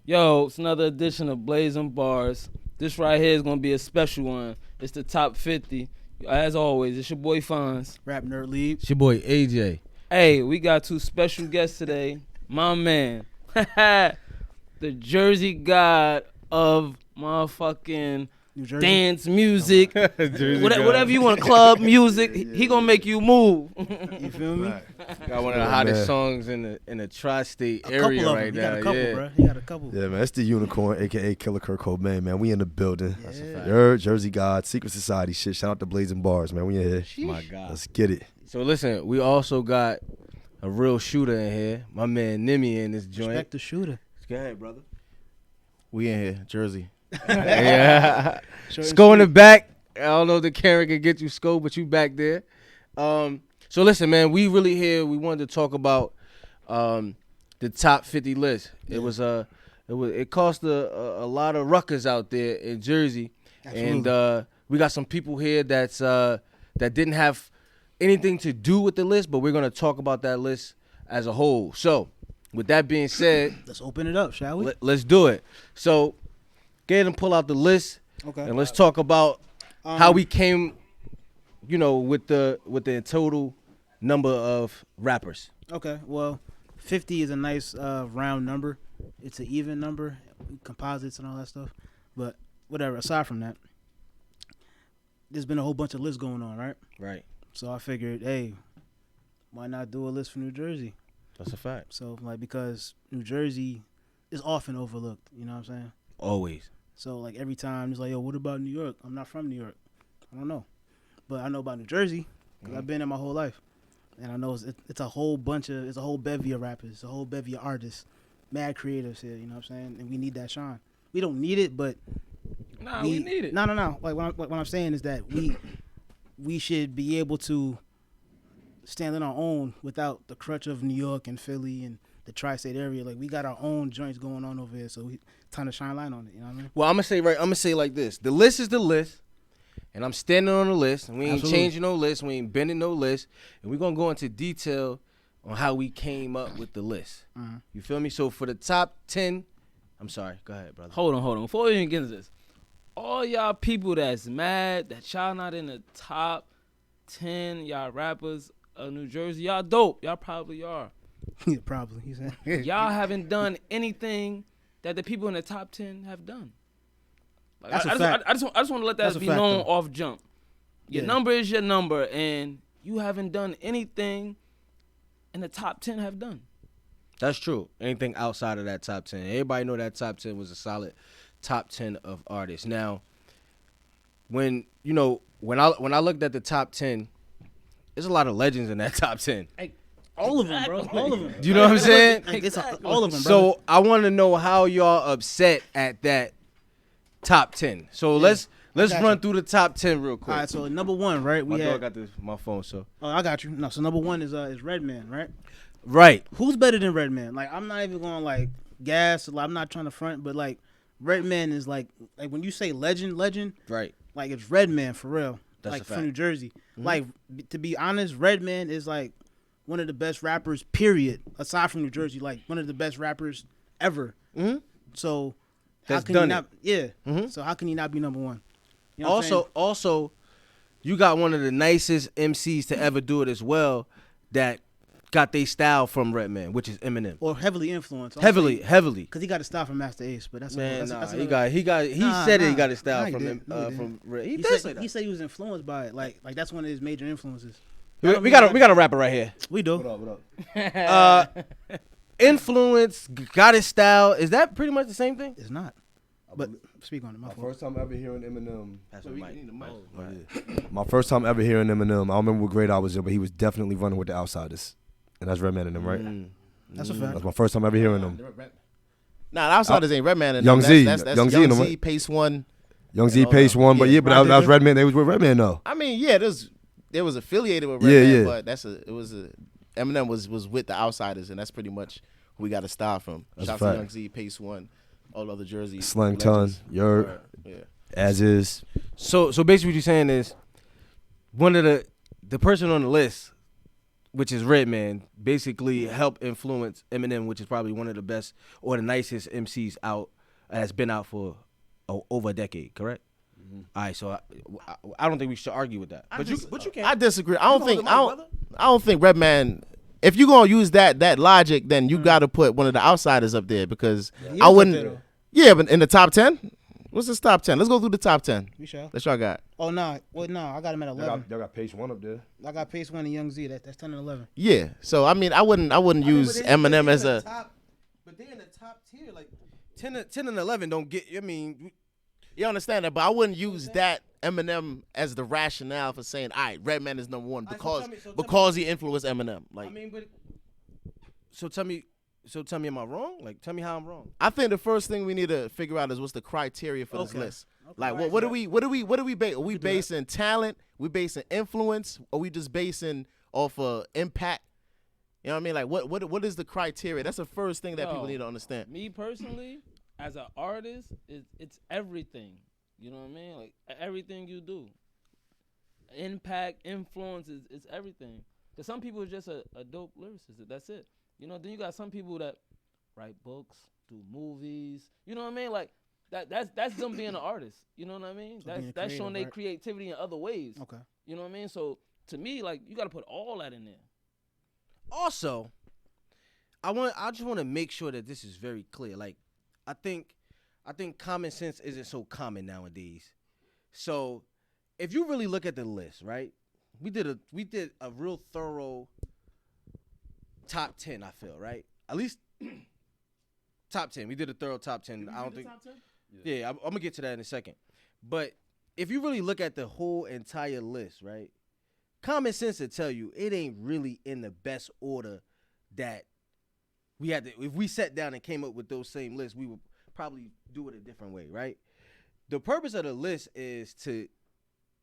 Yo, it's another edition of Blazing Bars. This right here is gonna be a special one. It's the top 50. As always, it's your boy Fonz. Rap Nerd League. It's your boy AJ. Hey, we got two special guests today. My man, the Jersey god of motherfucking New Jersey. dance music, whatever you want, club music. He gonna make you move. You feel me? Got one of the hottest songs in the tri-state A area couple of right them. now. He got a couple, yeah. bro. He got a couple. Yeah, man, it's the Unicorn, a.k.a. Killer Kurt Cobain, man. We in the building. That's a fact. Jersey God, Secret Society shit. Shout out to Blazing Bars, man. We in here. My God. Let's get it. So listen, we also got a real shooter in here. My man Nimi in this joint. Respect the shooter. Go ahead, brother. We in here, Jersey. Yeah. Short and Sko in the sweet. back. I don't know if the camera can get you, Sko, but you back there. So listen, man, we really here. We wanted to talk about the top 50 list. It cost a lot of ruckus out there in Jersey, Absolutely. and we got some people here that didn't have anything to do with the list, but we're gonna talk about that list as a whole. So, with that being said, Let's open it up, shall we? let's do it. So, go ahead and pull out the list, Okay. and let's talk about how we came, with the total number of rappers. Okay. Well, 50 is a nice round number. It's an even number, composites and all that stuff. But whatever. Aside from that, there's been a whole bunch of lists going on, right? Right. So I figured, hey, why not do a list for New Jersey? That's a fact. So because New Jersey is often overlooked. You know what I'm saying? Always. So like every time it's like, yo, what about New York? I'm not from New York. I don't know, but I know about New Jersey because I've been there my whole life, and I know it's a whole bevy of rappers, it's a whole bevy of artists, mad creatives here. You know what I'm saying? And we need that shine. We don't need it, but Nah, we need it. No. Like what I'm saying is that we should be able to stand on our own without the crutch of New York and Philly and the tri-state area. Like we got our own joints going on over here, so we time to shine light on it. You know what I mean? Well, I'm gonna say like this: the list is the list, and I'm standing on the list, and we ain't Absolutely. changing no list, we ain't bending no list, and we're gonna go into detail on how we came up with the list. Mhm. You feel me? So for the top 10, I'm sorry, go ahead, brother. Hold on. Before we even get into this, all y'all people that's mad that y'all not in the top 10, y'all rappers of New Jersey, y'all dope. Y'all probably are. Yeah, probably. He said. Y'all haven't done anything that the people in the top 10 have done. Like, That's a I fact. just want to let That's that a be fact, known though. off jump. Your Yeah. number is your number, and you haven't done anything in the top 10 have done. That's true. Anything outside of that top 10, everybody know that top 10 was a solid top 10 of artists. Now, when I looked at the top 10, there's a lot of legends in that top 10. All of them, bro. All of them. Do you know what I'm saying? Like, it's all of them, bro. So I want to know how y'all upset at that top 10. So let's got run you. through the top 10 real quick. All right, so number one, right? My We dog had. got my phone, so Oh, I got you. No, so number one is Redman, right? right. Who's better than Redman? Like, I'm not even going like gas. Like, I'm not trying to front, but like, Redman is like when you say legend, Right. like it's Redman for real. That's like a from fact. New Jersey. Like to be honest, Redman is like one of the best rappers. Period. Aside from New Jersey, like one of the best rappers ever. Mhm. So That's how can done he it. not? Yeah. Mhm. So how can he not be number one? You know what I'm saying? Also, you got one of the nicest MCs to ever do it as well that got their style from Redman, which is Eminem. Or heavily influenced. Heavily. Because he got a style from Master Ace, but that's Man, that's, nah, that's he another- said Nah, he got his nah, style he from did. him. No, he From didn't. He He did said, say that. he said he was influenced by it. Like that's one of his major influences. We got a rapper right here. We do. What up? Influence, got his style. Is that pretty much the same thing? It's not. But speak on it. My My fault. first time ever hearing Eminem. Mic. My first time ever hearing Eminem. I don't remember what grade I was in, but he was definitely running with the Outsiders, and that's Redman and them, right? That's a fact. That's my first time ever hearing them. Nah, the Outsiders ain't Redman. and Young them. Z. That's Young Z Young and them, Z, right? Pace One. Young Z, all Pace that. One, but yeah, but Ron that was Digger. Redman. They was with Redman though. I mean, yeah, there was affiliated with Yeah, Redman, yeah. but Eminem was with the Outsiders, and that's pretty much who we got a style from. That's Shout a out to fact. Young Z, Pace One, all other Jersey Slang Ton, legends. Yurt, Yeah. As Is. So basically what you're saying is one of the person on the list which is Redman, basically helped influence Eminem, which is probably one of the best or the nicest MCs out that's been out for over a decade. Correct. All right, so I don't think we should argue with that. But you can. I disagree. I don't think Redman. If you're gonna use that logic, then you got to put one of the outsiders up there because I wouldn't. Yeah, but in the top 10, what's this top 10? Let's go through the top 10. We shall. That's what I got. Oh no, no, I got him at 11. Y'all got Pace 1 up there. I got Pace 1 and Young Z. That's 10 and 11. Yeah. So I mean, I wouldn't use Eminem as a. But they're in the top tier, like 10 and 11 don't get. I mean, you understand that, but I wouldn't use that Eminem as the rationale for saying, all right, Redman is number one because he influenced Eminem. Like, I mean, but so tell me, am I wrong? Like, tell me how I'm wrong. I think the first thing we need to figure out is what's the criteria for this list. Okay. Like, what do we base? Are we basing talent? We basing influence? Or we just basing off impact? You know what I mean? Like, what is the criteria? That's the first thing that people need to understand. Me personally, as an artist, it's everything. You know what I mean? Like everything you do, impact, influence is everything. Cause some people are just a dope lyricist. That's it. You know. Then you got some people that write books, do movies. You know what I mean? Like that's them being an artist. You know what I mean? So that's showing their creativity in other ways. Okay. You know what I mean? So to me, like you got to put all that in there. Also, I just want to make sure that this is very clear. Like, I think common sense isn't so common nowadays. So, if you really look at the list, right? We did a real thorough top 10, I feel, right? At least top 10. We did a thorough top 10. I don't think top 10? Yeah, I'm going to get to that in a second. But if you really look at the whole entire list, right? Common sense will tell you it ain't really in the best order that we had to. If we sat down and came up with those same lists, we would probably do it a different way, right? The purpose of the list is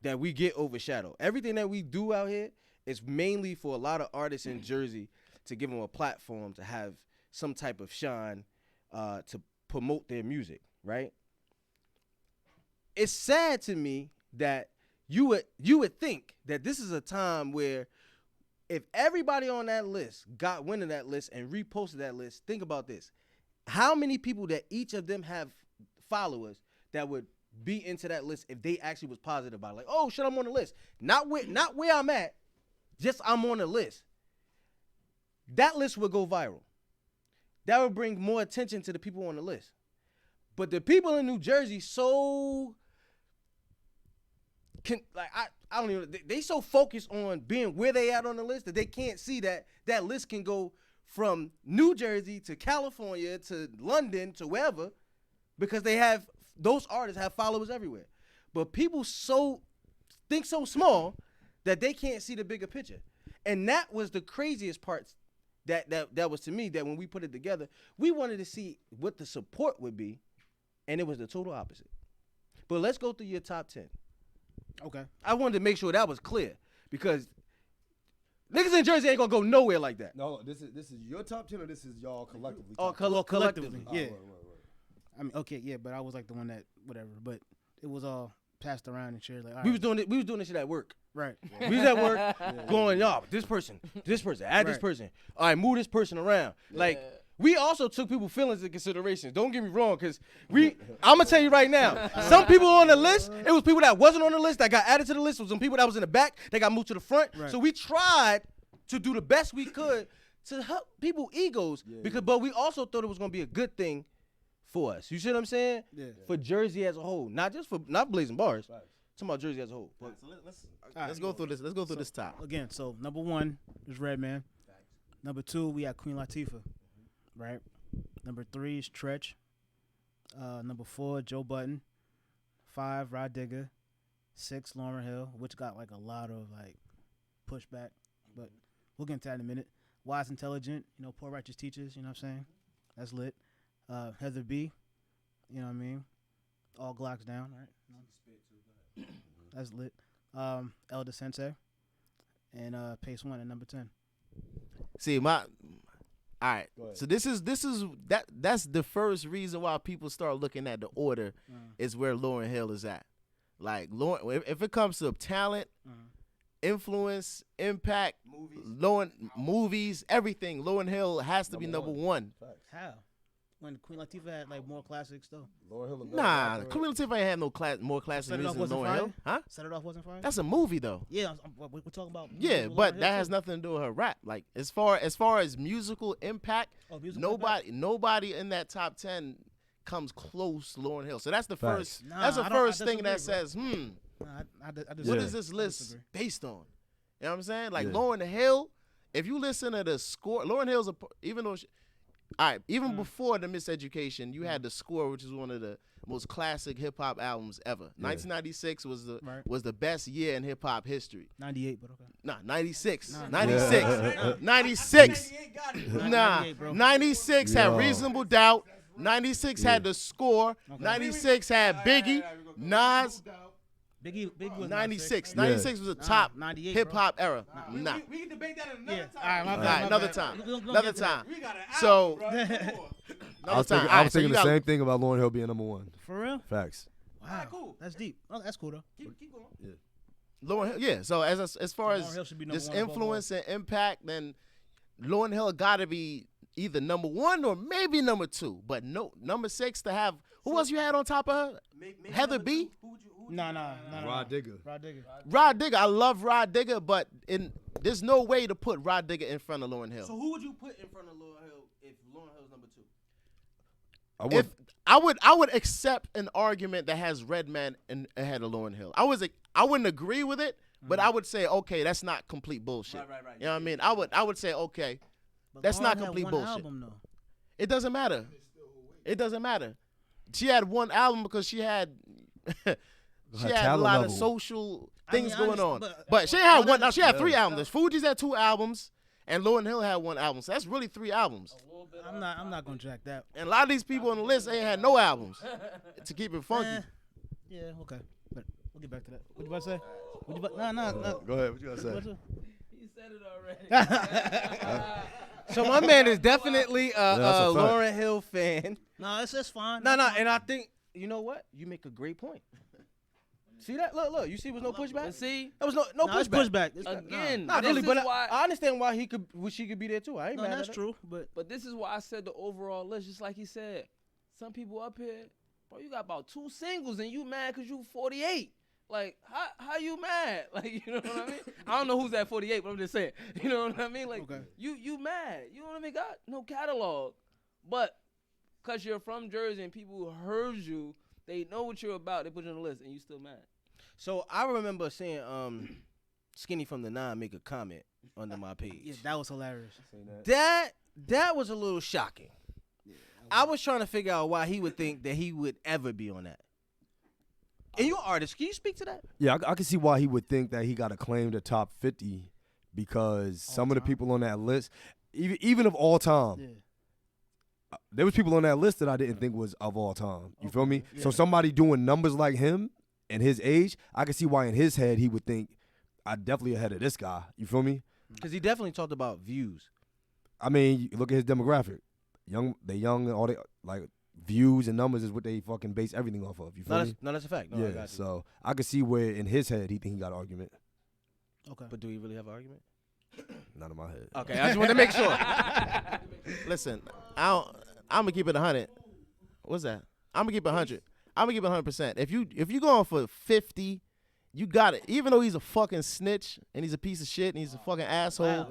that we get overshadowed. Everything that we do out here is mainly for a lot of artists in Jersey to give them a platform to have some type of shine to promote their music, right? It's sad to me that you would think that this is a time where if everybody on that list got wind of that list and reposted that list, think about this. How many people that each of them have followers that would be into that list if they actually was positive about it? Like, oh shit, I'm on the list. Not where I'm at, just I'm on the list. That list would go viral. That would bring more attention to the people on the list. But the people in New Jersey I don't even. They so focused on being where they at on the list that they can't see that list can go from New Jersey to California to London to wherever, because those artists have followers everywhere. But people think so small that they can't see the bigger picture, and that was the craziest part. That was to me that when we put it together, we wanted to see what the support would be, and it was the total opposite. But let's go through your top 10. Okay. I wanted to make sure that was clear because niggas in Jersey ain't gonna go nowhere like that. No, this is your top 10 or this is y'all collectively? Oh, collectively. Yeah. Right. I mean, okay, yeah, but I was like the one that whatever, but it was all passed around and shared. Like, We was doing this shit at work. right. We was at work going, y'all, this person, add this person. All right, move this person around. Like, we also took people's feelings into consideration. Don't get me wrong, because I'm going to tell you right now, some people on the list, it was people that wasn't on the list that got added to the list. It was some people that was in the back that got moved to the front. Right. So we tried to do the best we could to help people's egos, but we also thought it was going to be a good thing for us. You see what I'm saying? Yeah. For Jersey as a whole, not Blazing Bars. Right. Talking about Jersey as a whole. So let's go through this. Let's go through this top. Again, so number 1 is Redman. Number 2, we have Queen Latifah. Right. Number 3 is Tretch. Number 4, Joe Budden. 5, Rod Digger. 6, Lauryn Hill, which got like a lot of like pushback, but we'll get into that in a minute. Wise Intelligent, Poor Righteous Teachers, you know what I'm saying? That's lit. Heather B, you know what I mean? All Glocks down, right? That's lit. Elder Sensei. And Pace 1 at number 10. See, all right. So that's the first reason why people start looking at the order is where Lauryn Hill is at. Like if it comes to talent, influence, impact, movies, everything. Lauryn Hill has to be number one. How? When Queen Latifah had like more classics though. Nah, Queen Latifah ain't have no more classic music than Lauryn Hill. Huh? Set It Off wasn't fire. That's a movie though. Yeah, we're talking about. Yeah, but that has nothing to do with her rap. Like as far as musical impact, nobody in that top 10 comes close to Lauryn Hill. So that's the first. That's the first thing that says, what is this list based on? You know what I'm saying? Like Lauryn Hill, if you listen to the score, Lauryn Hill's even before the Miseducation, you had the score, which is one of the most classic hip hop albums ever. 1996 was the best year in hip hop history. 98, but okay. Nah, 96. 96. 96. Nah, 96 had Reasonable Doubt. 96 had the score. Okay. 96 had Biggie, Nas. Biggie was 96. 96 was a top hip hop era. Nah. We can debate that another time. Another time. So, I was thinking the same thing about Lauryn Hill being number one. For real? Facts. Wow, right, cool. That's deep. Oh, that's cool though. Keep going. Yeah. Lauryn Hill, yeah. So as far as this influence and impact, then Lauryn Hill got to be either number one or maybe number two, but no number 6 to have. Who else you had on top of her? Heather B. No. Rod Digger. Rod Digger. I love Rod Digger, but there's no way to put Rod Digger in front of Lauryn Hill. So who would you put in front of Lauryn Hill if Lauryn Hill's number 2? I would accept an argument that has Redman ahead of Lauryn Hill. I wouldn't agree with it, but I would say, okay, that's not complete bullshit. Right. You know what I mean? I would say, okay, that's not complete bullshit. Album, it doesn't matter. It doesn't matter. She had one album because she had a lot of social things going on. But she had one. Now she had 3 albums. Fuji's had 2 albums, and Lauryn Hill had 1 album. So that's really 3 albums. I'm not gonna jack that. And a lot of these people on the list ain't had no albums to keep it funky. Yeah, okay. But we'll get back to that. What you about to say? No. Go ahead. What you gotta say? He said it already. So my man is definitely a Lauryn Hill fan. No, it's fine. No, and I think, you know what? You make a great point. See that? Look. You see, was no pushback. See, there was no pushback. Again, not really, but why, I understand why she could be there too. I ain't mad that's at true. But this is why I said the overall list. Just like he said, some people up here, bro, you got about 2 singles and you mad because you 48. Like, how you mad? Like, you know what I mean? I don't know who's at 48, but I'm just saying. You know what I mean? Like, you mad. You know what I mean? Got no catalog. But because you're from Jersey and people heard you, they know what you're about, they put you on the list, and you still mad. So I remember seeing Skinny from the 9 make a comment under my page. Yeah, that was hilarious. That was a little shocking. Yeah, I was trying to figure out why he would think that he would ever be on that. And you're an artist. Can you speak to that? Yeah, I can see why he would think that he got to claim the top 50 because some of the people on that list, even of all time, there was people on that list that I didn't think was of all time. You feel me? Yeah. So somebody doing numbers like him and his age, I can see why in his head he would think, I'm definitely ahead of this guy. You feel me? Because he definitely talked about views. I mean, look at his demographic. They young, all they like. Views and numbers is what they fucking base everything off of. You feel me? No, that's a fact. No, yeah, so I could see where in his head he think he got an argument. Okay. But do he really have an argument? Not in my head. Okay, I just want to make sure. Listen, I'm going to keep it 100. What's that? I'm going to keep it 100. I'm going to keep it 100%. If you going for 50, you got it. Even though he's a fucking snitch and he's a piece of shit and he's a fucking asshole,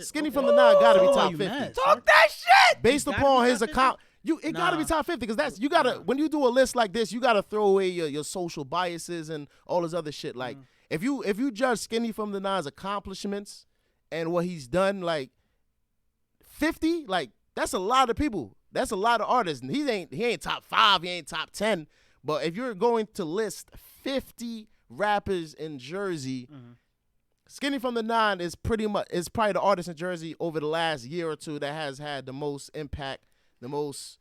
Skinny from the 9 got to be top 50. Talk that shit! Based upon his account. It gotta be top 50 because you gotta when you do a list like this, you gotta throw away your social biases and all this other shit. Like if you judge Skinny from the 9's accomplishments and what he's done, like 50, like that's a lot of people. That's a lot of artists. And he ain't top 5, he ain't top 10. But if you're going to list 50 rappers in Jersey, Skinny from the 9 is probably the artist in Jersey over the last year or 2 that has had the most impact. The most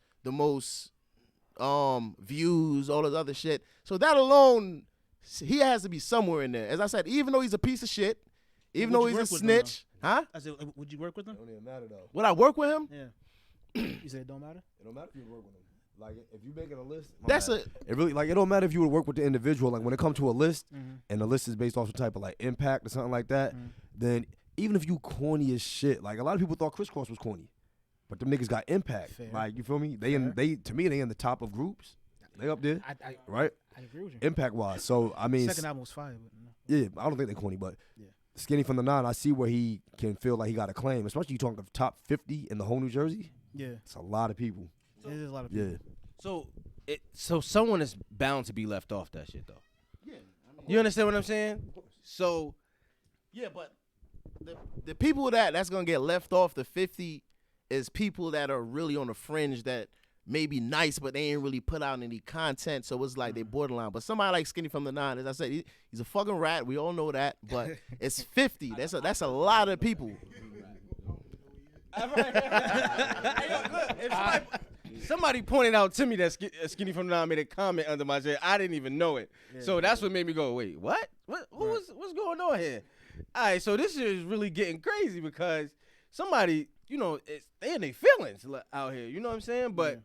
views, all this other shit. So that alone, he has to be somewhere in there. As I said, even though he's a piece of shit, even though he's a snitch, I said, would you work with him? It don't even matter though. Would I work with him? Yeah. You said it don't matter? It don't matter if you work with him. Like if you making a list, That's it really like it don't matter if you would work with the individual. Like when it comes to a list, and the list is based off some type of like impact or something like that, then even if you corny as shit, like a lot of people thought Crisscross was corny, but the niggas got impact. Fair. Like you feel me? They to me they in the top of groups. They up there, right? I agree with you. Impact wise, so I mean, Second album was fire, but no. yeah, I don't think they corny, but Skinny from the 9, I see where he can feel like he got a claim, especially you talking of top 50 in the whole New Jersey. Yeah, it's a lot of people. it is a lot of people. Yeah. So someone is bound to be left off that shit though. Yeah. You understand what I'm saying? So Yeah, but the people that's gonna get left off the 50 is people that are really on the fringe that may be nice, but they ain't really put out any content. So it's like they borderline. But somebody like Skinny from the 9, as I said, he's a fucking rat. We all know that. But it's 50. That's a lot of people. Somebody pointed out to me that Skinny from the 9 made a comment under my shit. I didn't even know it. So that's what made me go, wait, what? What's going on here? All right, so this is really getting crazy because somebody, they in their feelings out here. You know what I'm saying? But,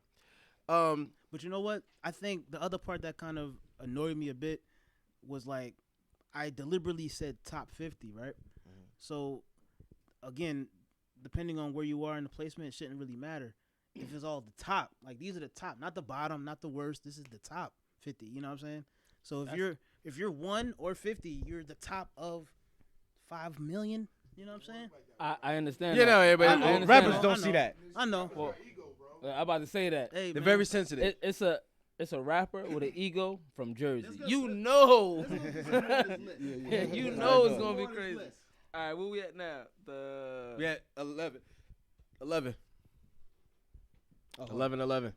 But you know what? I think the other part that kind of annoyed me a bit was like I deliberately said top 50, right? So again, depending on where you are in the placement, it shouldn't really matter. If it's all the top, like these are the top, not the bottom, not the worst. This is the top 50. You know what I'm saying? So if you're 1 or 50, you're the top of 5 million. You know what I'm saying? I understand. but understand rappers that. don't see that. I know. Well, I'm about to say that. Hey, They're man. very sensitive. It's a rapper with an ego from Jersey. You know. You know it's gonna be crazy. All right, where we at now? We at 11. 11. Oh, 11. Hold on.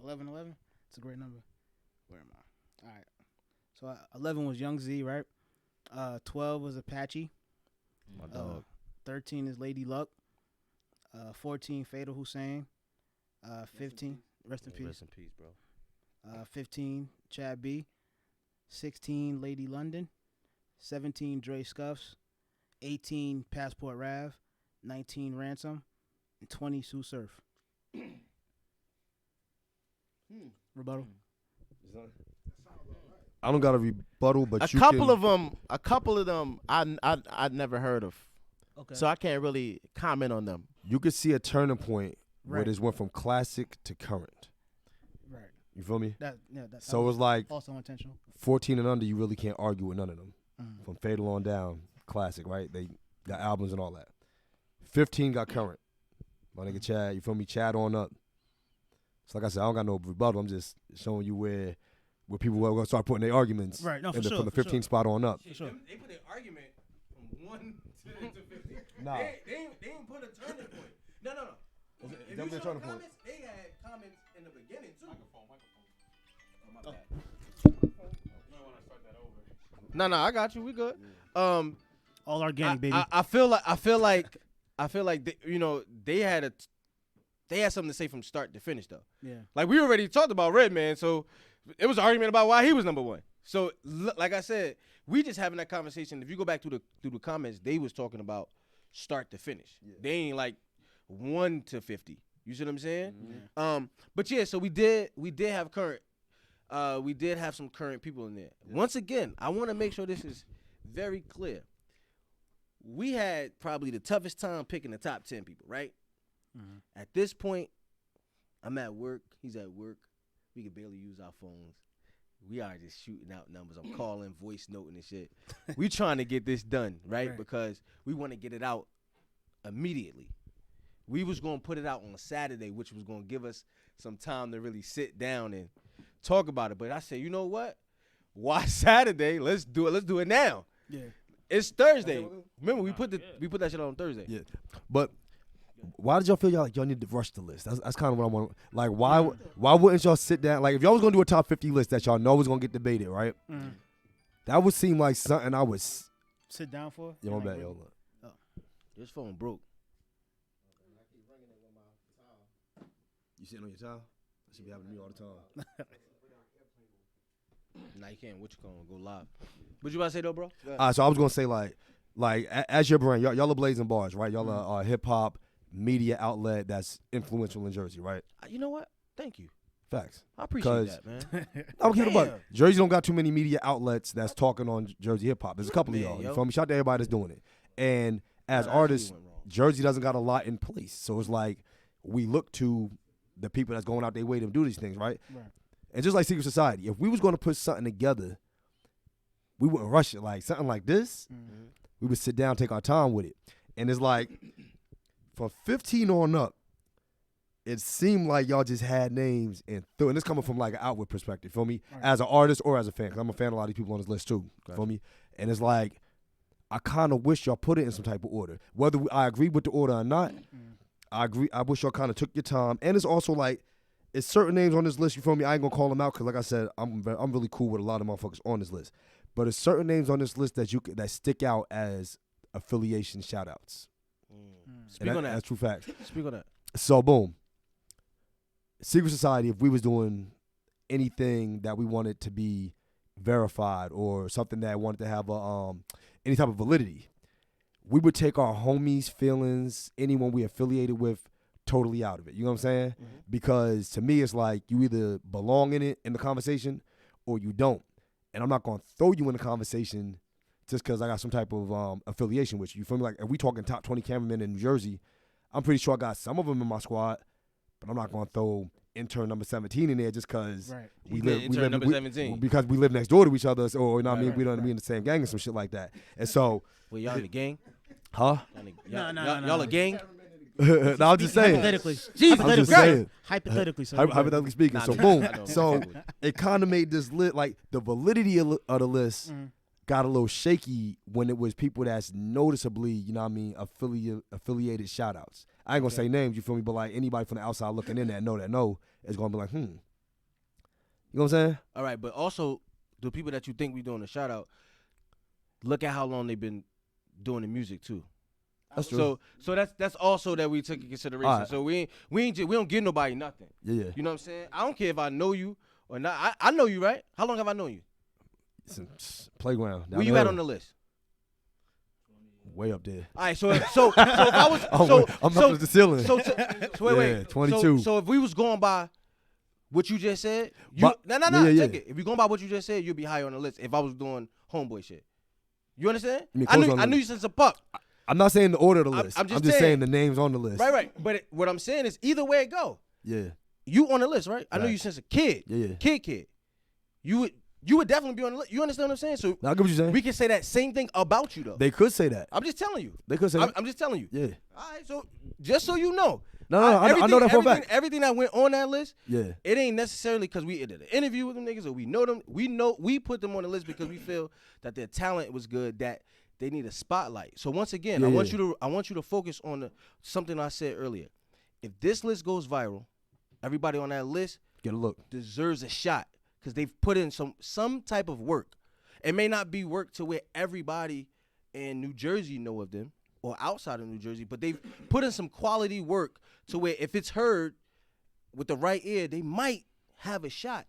11. It's a great number. Where am I? All right. So 11 was Young Z, right? 12 was Apache. My dog. 13 is Lady Luck. 14 Fatal Hussein. 15 rest in peace. Rest in peace, bro. 15 Chad B. 16 Lady London. 17 Dre Scuffs. 18 Passport Rav. 19 Ransom. And 20 Sue Surf. Rebuttal. I don't got a rebuttal, but A couple of them, I'd never heard of. Okay. So I can't really comment on them. You could see a turning point where Right. this went from classic to current. Right. You feel me? That So was it's like also intentional. 14 and under, you really can't argue with none of them. Mm. From Fatal on down, classic, right? They got albums and all that. 15 got current. My nigga Chad, you feel me? Chad on up. So like I said, I don't got no rebuttal. I'm just showing you where people are gonna start putting their arguments. Right. No, for from sure. the 15 spot on up. Sure. They put an argument from 1 to 50. Nah. They didn't put a turning point. No. If you saw the comments, they had comments in the beginning too. No, I got you. We good. All organic, baby. I feel like they had something to say from start to finish though. Yeah. Like we already talked about Redman, so it was an argument about why he was number 1. So like I said, we just having that conversation. If you go back through the comments, they was talking about start to finish. Yeah. They ain't like 1 to 50. You see what I'm saying? Mm-hmm. But yeah, so we did have current. We did have some current people in there. Yeah. Once again, I want to make sure this is very clear. We had probably the toughest time picking the top 10 people, right? Mm-hmm. At this point, I'm at work. He's at work. We can barely use our phones. We are just shooting out numbers. I'm calling, voice noting and shit. We trying to get this done, right? Because we want to get it out immediately. We was going to put it out on a Saturday, which was going to give us some time to really sit down and talk about it. But I said, you know what? Why Saturday? Let's do it. Let's do it now. Yeah. It's Thursday. Remember, we put that shit on Thursday. Yeah. But why did y'all feel y'all need to rush the list? That's kind of what I want. Like, why wouldn't y'all sit down? Like, if y'all was gonna do a top 50 list that y'all know was gonna get debated, right? Mm-hmm. That would seem like something I would sit down for. Yo, my bad, yo. Look. Oh. This phone broke. You sitting on your towel? That should be happening to me all the time. Nah, you can't. What you gonna go live? What you about to say though, bro? So I was gonna say like as your brand, y'all are blazing bars, right? Y'all are hip hop media outlet that's influential in Jersey, right? You know what? Thank you. Facts. I appreciate that, man. I don't care about Damn. Jersey. Don't got too many media outlets that's talking on Jersey hip hop. There's a couple Man, of y'all. yo. You feel me? Shout out to everybody that's doing it. And as Nah, artists, that's where you went wrong. Jersey doesn't got a lot in place. So it's like we look to the people that's going out their way to do these things, right? Right. And just like Secret Society, if we was going to put something together, we wouldn't rush it. Like something like this, we would sit down, take our time with it. And it's like, from 15 on up, it seemed like y'all just had names and this coming from like an outward perspective, feel me? Right. As an artist or as a fan, because I'm a fan of a lot of these people on this list too, feel me? And it's like, I kind of wish y'all put it in some type of order. Whether I agree with the order or not, I agree. I wish y'all kind of took your time. And it's also like, it's certain names on this list, you feel me? I ain't gonna call them out because like I said, I'm really cool with a lot of motherfuckers on this list. But it's certain names on this list that stick out as affiliation shout outs. Speak on that. That's true facts. Speak on that. So boom. Secret Society, if we was doing anything that we wanted to be verified or something that wanted to have any type of validity, we would take our homies' feelings, anyone we affiliated with, totally out of it. You know what I'm saying? Mm-hmm. Because to me, it's like you either belong in the conversation or you don't. And I'm not going to throw you in the conversation just because I got some type of affiliation with you. You feel me? Like, if we talking top 20 cameramen in New Jersey, I'm pretty sure I got some of them in my squad, but I'm not going to throw intern number 17 in there just because Right. Number 17. because we live next door to each other, or you know what I mean? Right, We don't right. be in the same gang and some shit like that. And so, Well, y'all in the gang? huh? Y'all a gang? No, I'm just saying. Hypothetically. Jesus I'm just Christ. saying. Hypothetically. So Hypothetically speaking. Nah, So nah, boom. I know. So it kind of made this like the validity of the list got a little shaky when it was people that's noticeably, you know what I mean, affiliated shout outs. I ain't gonna say names, you feel me, but like anybody from the outside looking in that know is gonna be like, You know what I'm saying? All right, but also the people that you think we doing a shout out, look at how long they've been doing the music too. That's true. So that's also that we took in consideration. All right. So we don't give nobody nothing. Yeah. You know what I'm saying? I don't care if I know you or not. I know you, right? How long have I known you? It's a playground. Where you at on the list? Way up there. All right, so if I was I'm up to the ceiling. So wait, Yeah, 22. So if we was going by what you just said, But- no, yeah. check it. If we going by what you just said, you'd be higher on the list. If I was doing homeboy shit, you understand? You mean I close on knew the- you since a pup. I'm not saying the order of the list. I'm I'm just just saying saying the names on the list. Right. But what I'm saying is either way it go, Yeah. you on the list, right? I know Right. you since a kid. Yeah. Kid. You would definitely be on the list. You understand what I'm saying? So Now, I get what you're saying. we can say that same thing about you though. They could say that. I'm just telling you. They could say that. I'm just telling you. Yeah. All right, so just so you know. No, I know that for a fact. Everything that went on that list, Yeah. it ain't necessarily because we did an interview with them niggas or we know them. We put them on the list because we feel that their talent was good, that they need a spotlight. So once again, Yeah, I want yeah. you to focus on something I said earlier. If this list goes viral, everybody on that list Get a look. deserves a shot because they've put in some type of work. It may not be work to where everybody in New Jersey know of them or outside of New Jersey, but they've put in some quality work to where if it's heard with the right ear, they might have a shot,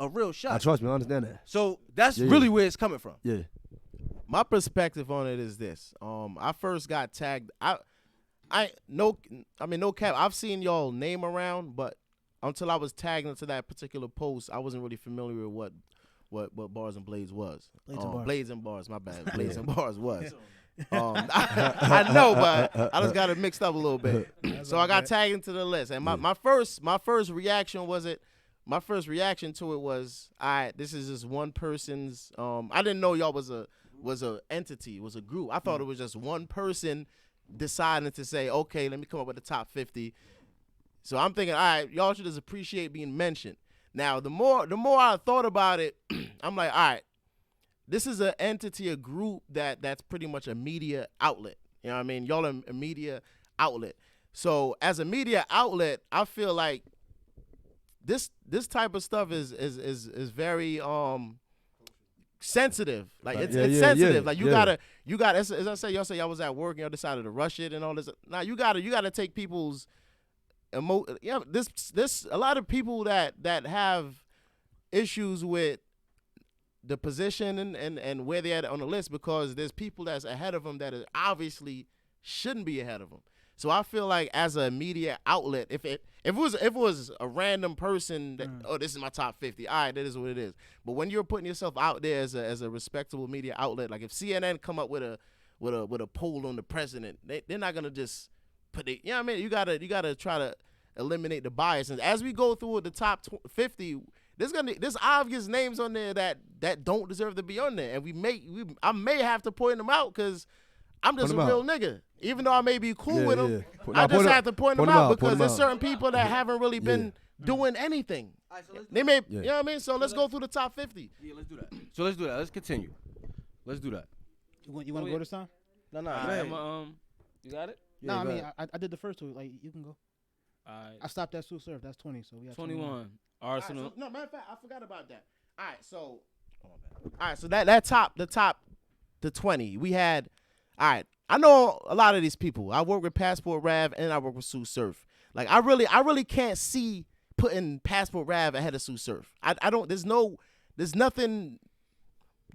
a real shot. Trust me, I understand that. So that's Yeah. really where it's coming from. Yeah. My perspective on it is this. I first got tagged. No cap. I've seen y'all name around, but until I was tagged into that particular post, I wasn't really familiar with what Bars and Blades was. Blades and Bars. My bad. Blades and Bars was. I know, but I just got it mixed up a little bit. So I got tagged into the list, and my first reaction to it was, this is just one person's. I didn't know y'all was a entity, was a group. I thought it was just one person deciding to say, okay, let me come up with the top 50. So I'm thinking, all right, y'all should just appreciate being mentioned. Now, the more I thought about it, I'm like, all right, this is an entity, a group that's pretty much a media outlet. You know what I mean? Y'all are a media outlet. So as a media outlet, I feel like this type of stuff is very sensitive. Like it's sensitive. Like you gotta as I say, y'all say y'all was at work and y'all decided to rush it and all this. Now you gotta take people's this a lot of people that have issues with the position and where they're at on the list, because there's people that's ahead of them that obviously shouldn't be ahead of them. So I feel like as a media outlet, if it was a random person that this is my top 50, all right, that is what it is. But when you're putting yourself out there as a respectable media outlet, like if CNN come up with a poll on the president, they're not gonna just put it. You know what I mean? You gotta try to eliminate the bias. And as we go through the top 50, there's obvious names on there that don't deserve to be on there, and I may have to point them out because I'm just a real nigga. Even though I may be cool with them, I just have to point them out because there's certain people that haven't really been doing anything. Right, so They may, you know what I mean? So let's go through the top 50. Yeah, let's do that. So let's do that. Let's continue. Let's do that. You want to go this time? No, You got it? No, I mean I did the first two. Like you can go. All right. I stopped at Sue Surf. That's 20. So we got 21. Arsenal. Right, so, no, matter of fact, I forgot about that. All right, so the 20 we had. All right, I know a lot of these people. I work with Passport Rav and I work with Sue Surf. Like I really can't see putting Passport Rav ahead of Sue Surf. I don't. There's nothing.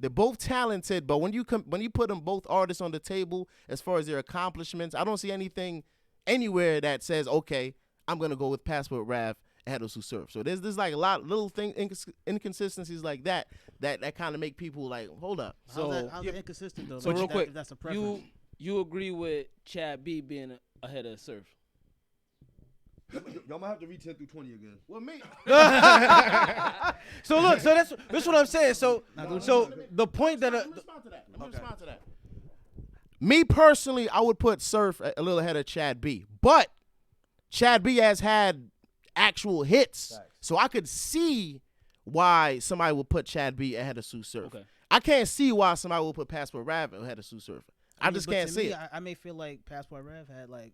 They're both talented, but when you put them both artists on the table as far as their accomplishments, I don't see anything anywhere that says, okay, I'm gonna go with Passport Rav ahead of Sue Surf. So there's like a lot of little inconsistencies like that kind of make people like, hold up. So how's that inconsistent though? So Like, real quick, if that's a preference. you agree with Chad B being ahead of Surf? Y'all might have to read 10 through 20 again. Well, me. So look, so that's what I'm saying. So the point that Let me respond to that. Me personally, I would put Surf a little ahead of Chad B, but Chad B has had actual hits, so I could see why somebody would put Chad B ahead of Sue Surf. Okay. I can't see why somebody would put Passport Rav ahead of Sue Surf. I just but can't to see me, it. I may feel like Passport Rav had like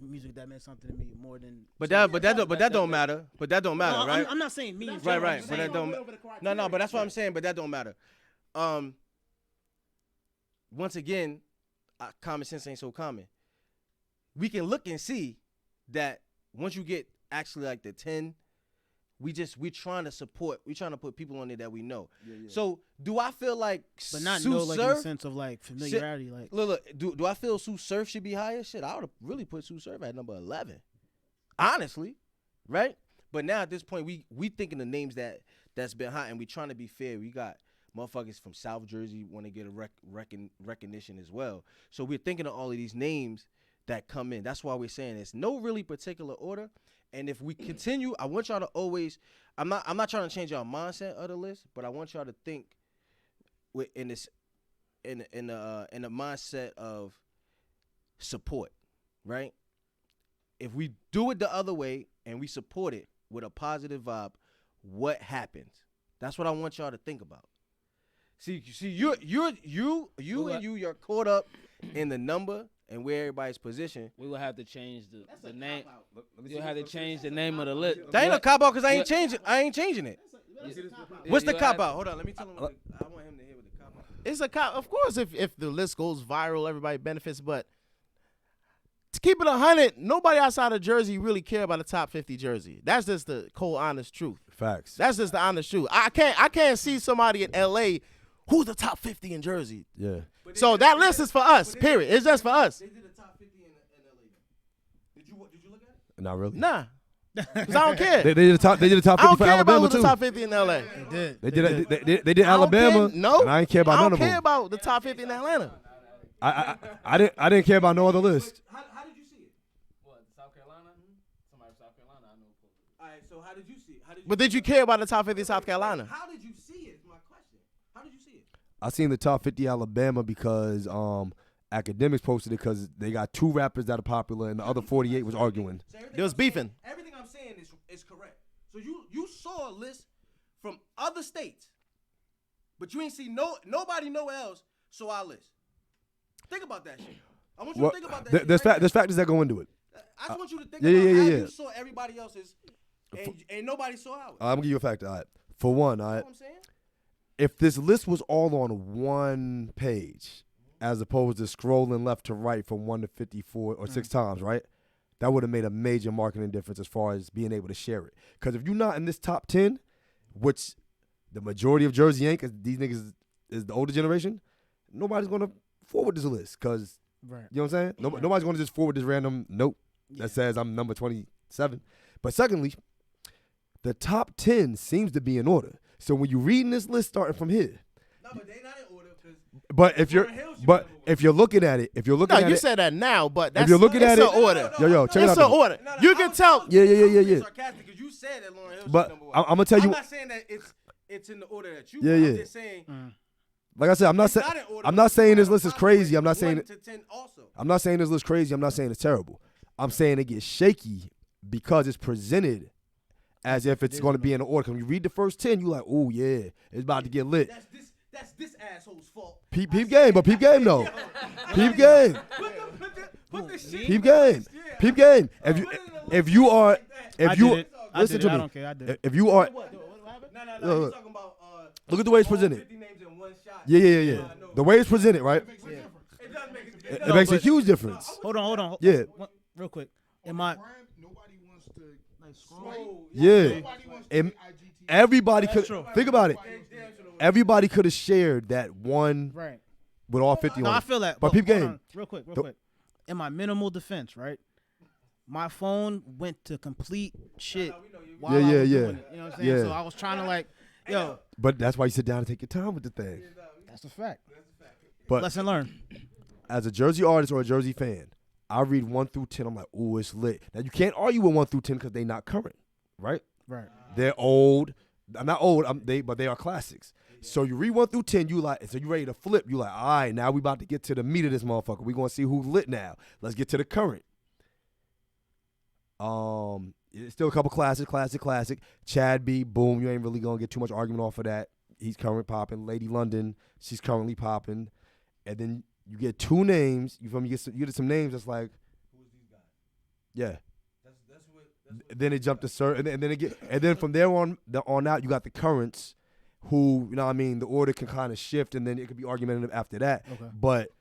music that meant something to me more than. But that don't matter. But that don't matter, No, right? I'm not saying me. in Right, general, right. I'm But saying- that don't. No, but that's what I'm saying. But that don't matter. Once again, common sense ain't so common. We can look and see that once you get actually like the 10, we're trying to put people on there that we know. So do I feel like But not Sue know like in Surf? the sense of like familiarity, like. Look, do I feel Sue Surf should be higher? Shit, I would have really put Sue Surf at number 11. Honestly, right? But now at this point, we thinking the names that's been hot, and we trying to be fair. We got motherfuckers from South Jersey want to get a recognition as well. So we're thinking of all of these names that come in. That's why we're saying it's no really particular order. And if we continue, I want y'all to always. I'm not trying to change y'all mindset of the list, but I want y'all to think in a mindset of support, right? If we do it the other way and we support it with a positive vibe, what happens? That's what I want y'all to think about. See, you're caught up in the number and where everybody's positioned. We will have to change the name. You'll have to change the name of the list. That ain't a cop out because I ain't changing it. What's the You'll cop have- out? Hold on, let me tell him. I want him to hear what the cop out. It's a cop. Of course, if the list goes viral, everybody benefits. But to keep it 100, nobody outside of Jersey really care about the top 50 Jersey. That's just the cold, honest truth. Facts. That's just the honest truth. I can't see somebody in LA who's the top 50 in Jersey. Yeah. So that list is for us. Period. It's just for us. They did a top 50 in LA. Did you look at it? Not really. Nah, because I don't care. They did a top 50 I don't for care about Alabama who's the too. top 50 in LA. They did I don't Alabama. care. No, and I didn't care about I none don't of care them. about the top 50 in Atlanta. I didn't care about no other list. How did you see it? What, South Carolina? Somebody from South Carolina, I know. All right, so how did you see it? But did you care about the top 50 in South Carolina? How did you see it? Is my question. How did you see it? I seen the top 50 Alabama because Academics posted it because they got 2 rappers that are popular and the other 48 was arguing. So everything They was I'm saying- beefing. Everything I'm saying is correct. So you saw a list from other states, but you ain't see nobody nowhere else saw our list. Think about that shit. I want you Well, to think about that. there's shit right factors that go into it. now. I just want you to think yeah, about yeah, how yeah. you saw everybody else's, and nobody saw ours. I'm gonna give you a factor. All right. For one, all You right, know what I'm saying? if this list was all on one page, as opposed to scrolling left to right from 1 to 54 or 6 times, right? That would have made a major marketing difference as far as being able to share it. Because if you're not in this top 10, which the majority of Jersey ain't, because these niggas is the older generation, nobody's gonna forward this list because Right. You know what I'm saying? Nobody's going to just forward this random note that says I'm number 27. But secondly, the top 10 seems to be in order. So when you're reading this list starting from here. No, but they not in order. But if you're looking at it, No, you said that now, but that's if you're looking at it's it, an order. Yo, check it out. It's an order. You can tell. Yeah. Sarcastic because you said that Lauryn Hill But number one. I'm gonna tell you. I'm not saying that it's in the order that you. Yeah, want. yeah. I'm just saying. Like I said, I'm not saying. I'm not saying this list is crazy. I'm not saying. 1 to 10 also. I'm not saying this list crazy. I'm not saying it's terrible. I'm saying it gets shaky because it's presented as if it's going to be in order. When you read the first 10, you like, oh yeah, it's about to get lit. That's this asshole's fault. Peep game, but peep game though. Peep game. Put the shit. Peep game. Peep game. If you are, I listen to I me. don't care. I did it. If you are, No. You're talking about. look at the way it's presented. 50 names in one shot. Yeah. The way it's presented, right? It does make a It makes a huge difference. Hold on. Yeah. Real quick. Am I? Nobody wants to like scroll. Yeah. Nobody wants to And be IGTV. everybody could true. think about it. Everybody could have shared that one Right. with all 50 No, on I it. feel that. But peep hold game. on, real quick. In my minimal defense, right? My phone went to complete shit while I was Yeah. doing it. You know what I'm saying? Yeah. So I was trying to like, yo, But that's why you sit down and take your time with the thing. that's a fact. But Lesson learned. as a Jersey artist or a Jersey fan, I read 1 through 10. I'm like, ooh, it's lit. Now you can't argue with 1 through 10 because they're not current, right? Right. They're old. I'm not old. But they are classics. So you read 1 through 10. You like, so you ready to flip? You like, all right, now we about to get to the meat of this motherfucker. We gonna see who's lit now. Let's get to the current. It's still a couple classic. Chad B. Boom. You ain't really gonna get too much argument off of that. He's current popping. Lady London. She's currently popping. And then you get 2 names. You get some names that's like, who's these guys? Yeah. That's what then it jumped to certain, and then from there on out, you got the currents, who, you know what I mean, the order can kind of shift, and then it could be argumentative after that. Okay. But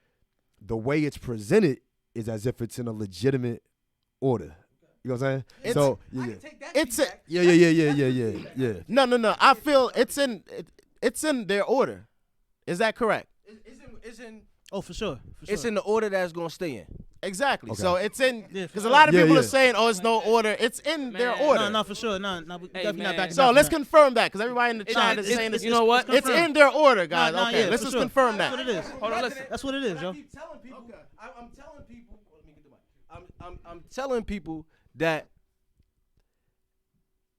the way it's presented is as if it's in a legitimate order. You know what I'm saying? So yeah. It's a, Yeah. no. I feel it's in their order. Is that correct? It's in. Oh, for sure. It's in the order that's gonna stay in. Exactly. Okay. So it's in Yeah, because a lot of Yeah, people yeah. are saying, "Oh, it's no order." It's in their Man. order. No, for sure. No, we definitely not man. backing So down let's from confirm that because everybody in the It's- chat is it's- saying this. you know what? It's in their order, guys. Nah, Okay, yeah, let's for just sure. confirm That's that. what it is. Hold on, listen. That's what it is, yo. I'm telling people. I'm telling people. Let me get the mic. I'm telling people that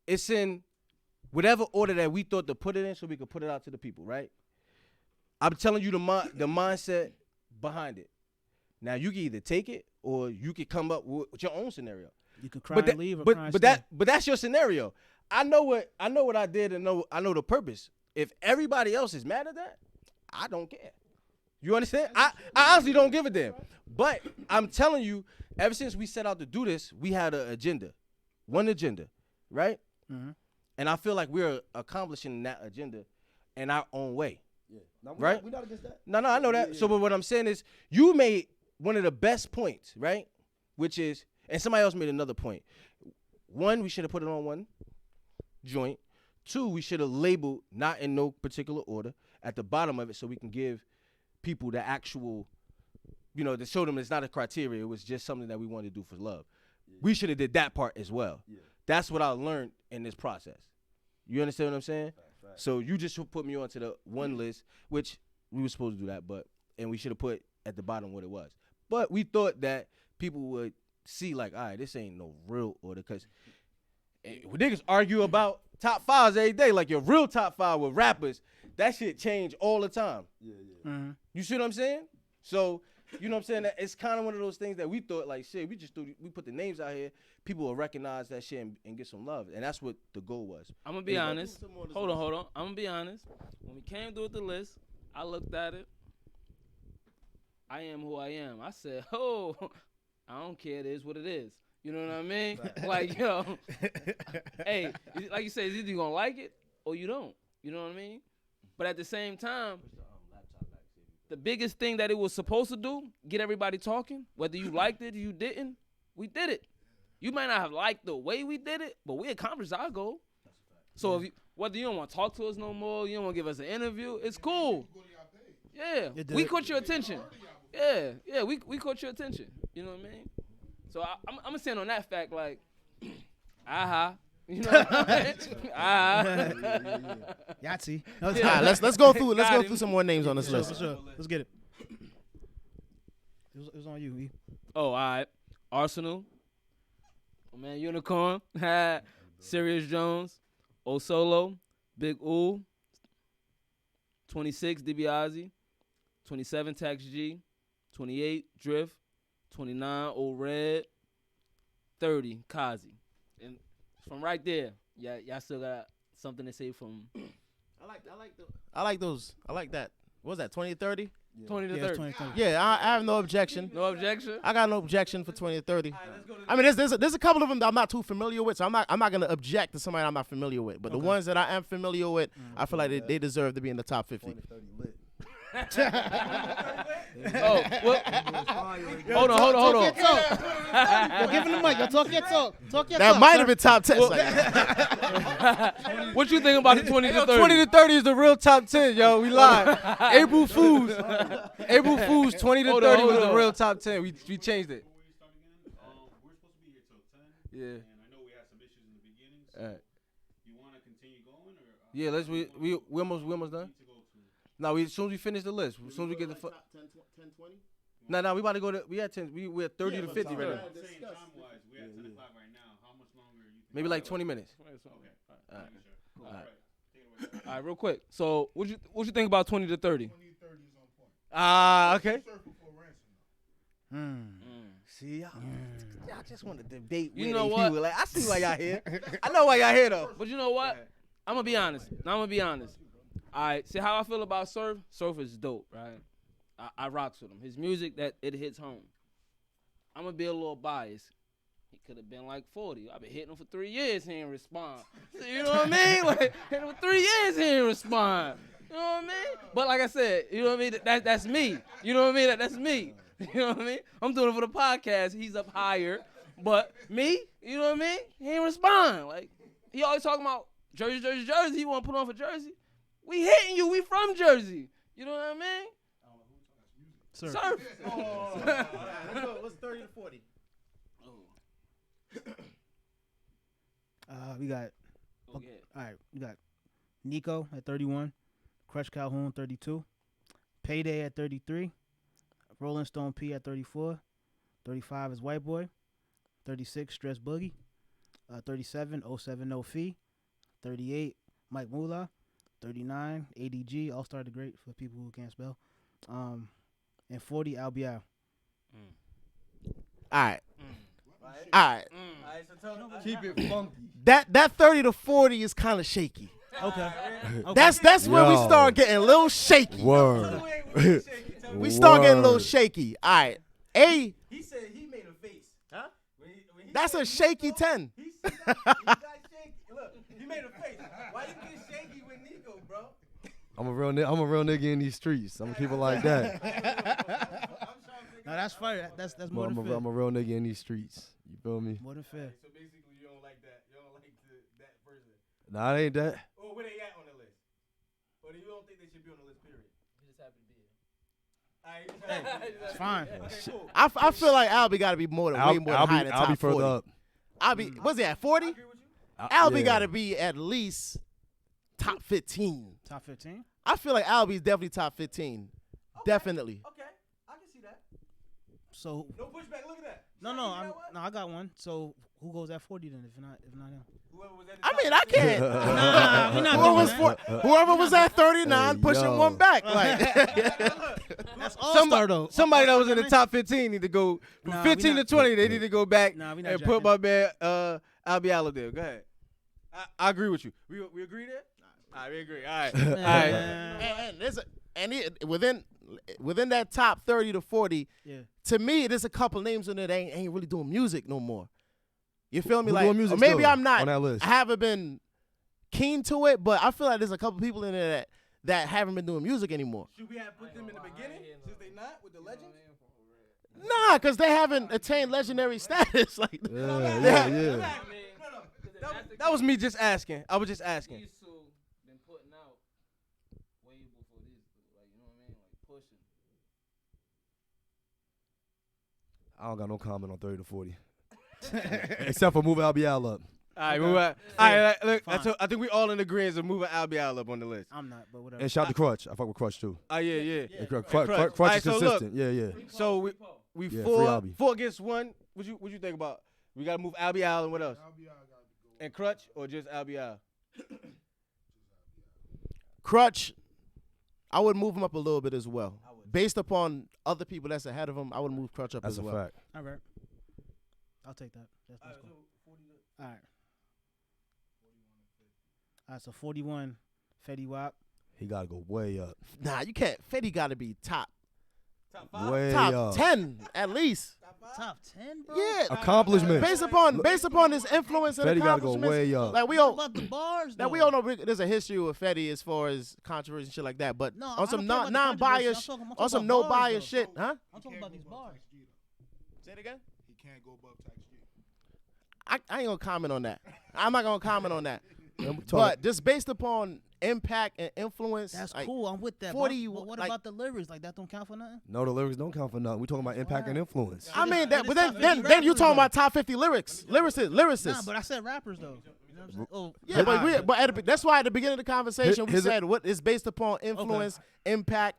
it's in whatever order that we thought to put it in, so we could put it out to the people, right? I'm telling you the mindset behind it. Now you can either take it or you can come up with your own scenario. You can cry and leave or cry and but stay. that's your scenario. I know what I did and I know the purpose. If everybody else is mad at that, I don't care. You understand? I honestly don't give a damn. But I'm telling you, ever since we set out to do this, we had an agenda. One agenda, right? Mm-hmm. And I feel like we're accomplishing that agenda in our own way. No, Right? We're not against that. No, I know that. So, but what I'm saying is, you made one of the best points, right? Which is, and somebody else made another point. 1, we should have put it on one joint. 2, we should have labeled, not in no particular order, at the bottom of it, so we can give people the actual, to show them it's not a criteria. It was just something that we wanted to do for love. Yeah. We should have did that part as well. Yeah. That's what I learned in this process. You understand what I'm saying? Right. So you just put me onto the one list, which we were supposed to do that, and we should have put at the bottom what it was. But we thought that people would see like, all right, this ain't no real order, because niggas argue about top 5s every day, like your real top 5 with rappers. That shit change all the time. Yeah. Mm-hmm. You see what I'm saying? So, you know what I'm saying? It's kind of one of those things that we thought, like, shit, we put the names out here, people will recognize that shit and get some love. And that's what the goal was. I'm gonna be honest. Hold on. I'm gonna be honest. When we came through with the list, I looked at it. I am who I am. I said, oh, I don't care. It is what it is. You know what I mean? Like, yo, hey, like you said, it's either you gonna like it or you don't. You know what I mean? But at the same time, the biggest thing that it was supposed to do, get everybody talking, whether you liked it or you didn't, we did it. You might not have liked the way we did it, but we accomplished our goal. So if whether you don't want to talk to us no more, you don't want to give us an interview, it's cool. Yeah, we caught your attention. Yeah, we caught your attention. You know what I mean? So I'm gonna stand on that fact, like, aha. You know what I mean? Yahtzee. All right, let's go through. Let's go through some more names on this list. For sure. Let's get it. It was on you, E. Oh, all right. Arsenal. My man Unicorn. Sirius Jones. Osolo. Big Oo. 26 DiBiase. 27 Tax G. 28 Drift. 29 Old Red. 30 Kazi. And from right there, y'all still got something to say from. I like those. I like that. What was that? 20 to 30? 20 to 30. Yeah, I have no objection. No objection? I got no objection for 20 to 30. I mean, there's a couple of them that I'm not too familiar with, so I'm not gonna object to somebody I'm not familiar with. But the ones that I am familiar with, I feel like they deserve to be in the top 50. Oh, what? Hold on. Yo, give him the mic. Yo, talk your talk. That might have been top 10. What you think about the 20 to 30? 20 to 30 is the real top 10, yo. We live. April Fools. 20 to 30 was the real top 10. We changed it. We're supposed to be here till 10. Yeah. And I know we had some issues in the beginning. So you want to continue going, or? Yeah, we almost done. No, as soon as we finish the list, as soon as we get the 10, 20? No, we about to go to. We at 10. We're at 30 to 50 right now. I'm saying time-wise, we're at 10 o'clock right now. How much longer you think? Maybe like 20 minutes. Okay. All right. All right. All right, real quick. So, what you think about 20 to 30? 20-30 is on point. Okay. Surfer for ransom, though. See, y'all just want to debate. You know what? Like, I see why y'all here. I know why y'all here though. But you know what? I'm gonna be honest. All right, see how I feel about Surf? Surf is dope, right? I rocks with him. His music, that it hits home. I'm gonna be a little biased. He could have been like 40. I've been hitting him for 3 years, he ain't respond. So, you know what I mean? Like, hitting him for 3 years, he ain't respond. You know what I mean? But like I said, you know what I mean? That's me. You know what I mean? That's me. You know what I mean? I'm doing it for the podcast. He's up higher. But me, you know what I mean? He ain't respond. Like, he always talking about Jersey. He want to put on for Jersey. We hitting you. We from Jersey. You know what I mean? Surf. Let's go. What's 30 to 40? We got. Okay. All right, we got Nico at 31, Crush Calhoun 32, Payday at 33, Rolling Stone P at 34, 35 is White Boy, 36 Stress Boogie, 37 070 Fee, 38 Mike Moolah, 39 ADG All Star the Great for people who can't spell, and 40 Al Bial. All right. Keep it funky. That 30 to 40 is kind of shaky. Okay. That's where we Yo. start getting a little shaky. Word. We start getting a little Word. shaky. All right. He said he made a face. Huh? When he That's said a shaky 10. He said he got shaky. Look, he made a face. Why you get shaky with Nico, bro? I'm a real nigga in these streets. I'm people like that. No, that's fair. That's more I'm than fair. a real nigga in these streets. You feel me? More than fair. So basically, you don't like that. You don't like that person. Nah, it ain't that. Or where they at on the list? Or you don't think they should be on the list, period? You just happen to be It's fine. Okay, cool. I feel like Albie got to be way more than high than I'll be top 40. further up. Albie, was he at 40? I agree with you. Albie Yeah. got to be at least top 15. Top 15. I feel like Albie's definitely top 15. Definitely. Okay, I can see that. So No pushback. Look at that. no, You got one? I got one. So who goes at 40 then? If not him. Whoever was at the I top mean, I can't. Nah, we not Whoever was, doing that. whoever was at 39 pushing yo. one back. Like, That's all star though. Somebody that was in the top 15 need to go from Nah, 15 we to 20. They need to go back Nah, we not and put jacking. my man Albie Allen there. Go ahead. I agree with you. We agree there? All right, we agree. All right. All right. and there's within that top 30 to 40, Yeah. to me, there's a couple names in there that ain't really doing music no more. You feel me? Who Like, doing music or maybe still I'm not. on that list? I haven't been keen to it, but I feel like there's a couple people in there that haven't been doing music anymore. Should we have put them in the beginning since they not with the legends? Nah, because they haven't attained legendary status. Like, Yeah. That was me just asking. I was just asking. These two been putting out way before these two. Like, you know what I mean? Like, pushing. I don't got no comment on 30 to 40. Except for moving Albial up. All right, move out. All right, look, I think we all in agreement of moving Albial up on the list. I'm not, but whatever. And shout out to Crutch. I fuck with Crutch too. Yeah. And Crutch Alright, is so look. consistent. Yeah. So we Yeah, free four Albie. against one. What you think about? We gotta move Albial and what else? And Crutch or just Albial? Crutch, I would move him up a little bit as well. Based upon other people that's ahead of him, I would move Crutch up That's as a well. fact. All right. I'll take that. That's cool. All right. All right, so 41, Fetty Wap. He gotta go way up. Nah, you can't. Fetty got to be top Way top up. 10 at least. Top 10, bro? Yeah. Accomplishments. Based upon his influence and Fetty gotta go accomplishments, way up. like we What all about the bars, though? now we all know there's a history with Fetty as far as controversy and shit like that. But No, on I some don't care about the controversy. non-biased, I'm talking on some about no bars, bias though. shit, huh? I'm talking about these bars. Say it again. He can't go above Tax G. I ain't gonna comment on that. I'm not gonna comment on that. And we talking- But just based upon impact and influence, That's like, cool. I'm with that. 40, But what like- about the lyrics? Like, that don't count for nothing? No, the lyrics don't count for nothing. We talking about impact and influence. I mean, That but is top 50 then you rappers, talking though. about top 50 lyricists. Nah, but I said rappers, though. You know what I'm saying? Oh, Yeah, but that's why at the beginning of the conversation we Here's a- said what is based upon influence, impact.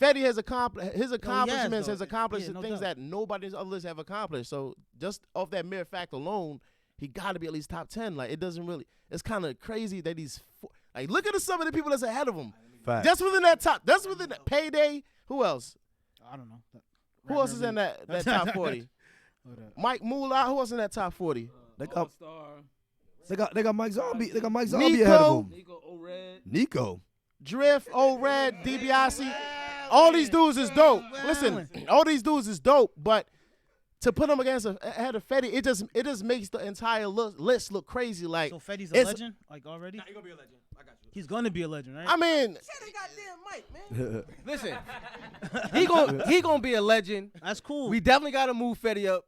Fetty has accomplished his accomplishments though. has accomplished Yeah, the no things doubt. that nobody others have accomplished. So just off that mere fact alone, he got to be at least top 10. Like it doesn't really. It's kind of crazy that he's like look at some of the people that's ahead of him. Fact. Just within that top. That's within that Payday. Who else? I don't know. Who else is in that top 40? Mike Moolah. Who else in that top 40? They got, All-Star, they got Mike Zombie. They got Mike Zombie ahead of him. Nico O-Red. Nico. Drift, O-Red, DiBiase. All these dudes is dope. Listen, all these dudes is dope, but to put them against ahead of Fetty, it just makes the entire list look crazy. Like, So Fetty's a it's- legend, like already? Nah, he gonna be a legend. I got you. He's gonna be a legend, right? I mean, Listen, he gonna be a legend. That's cool. We definitely gotta move Fetty up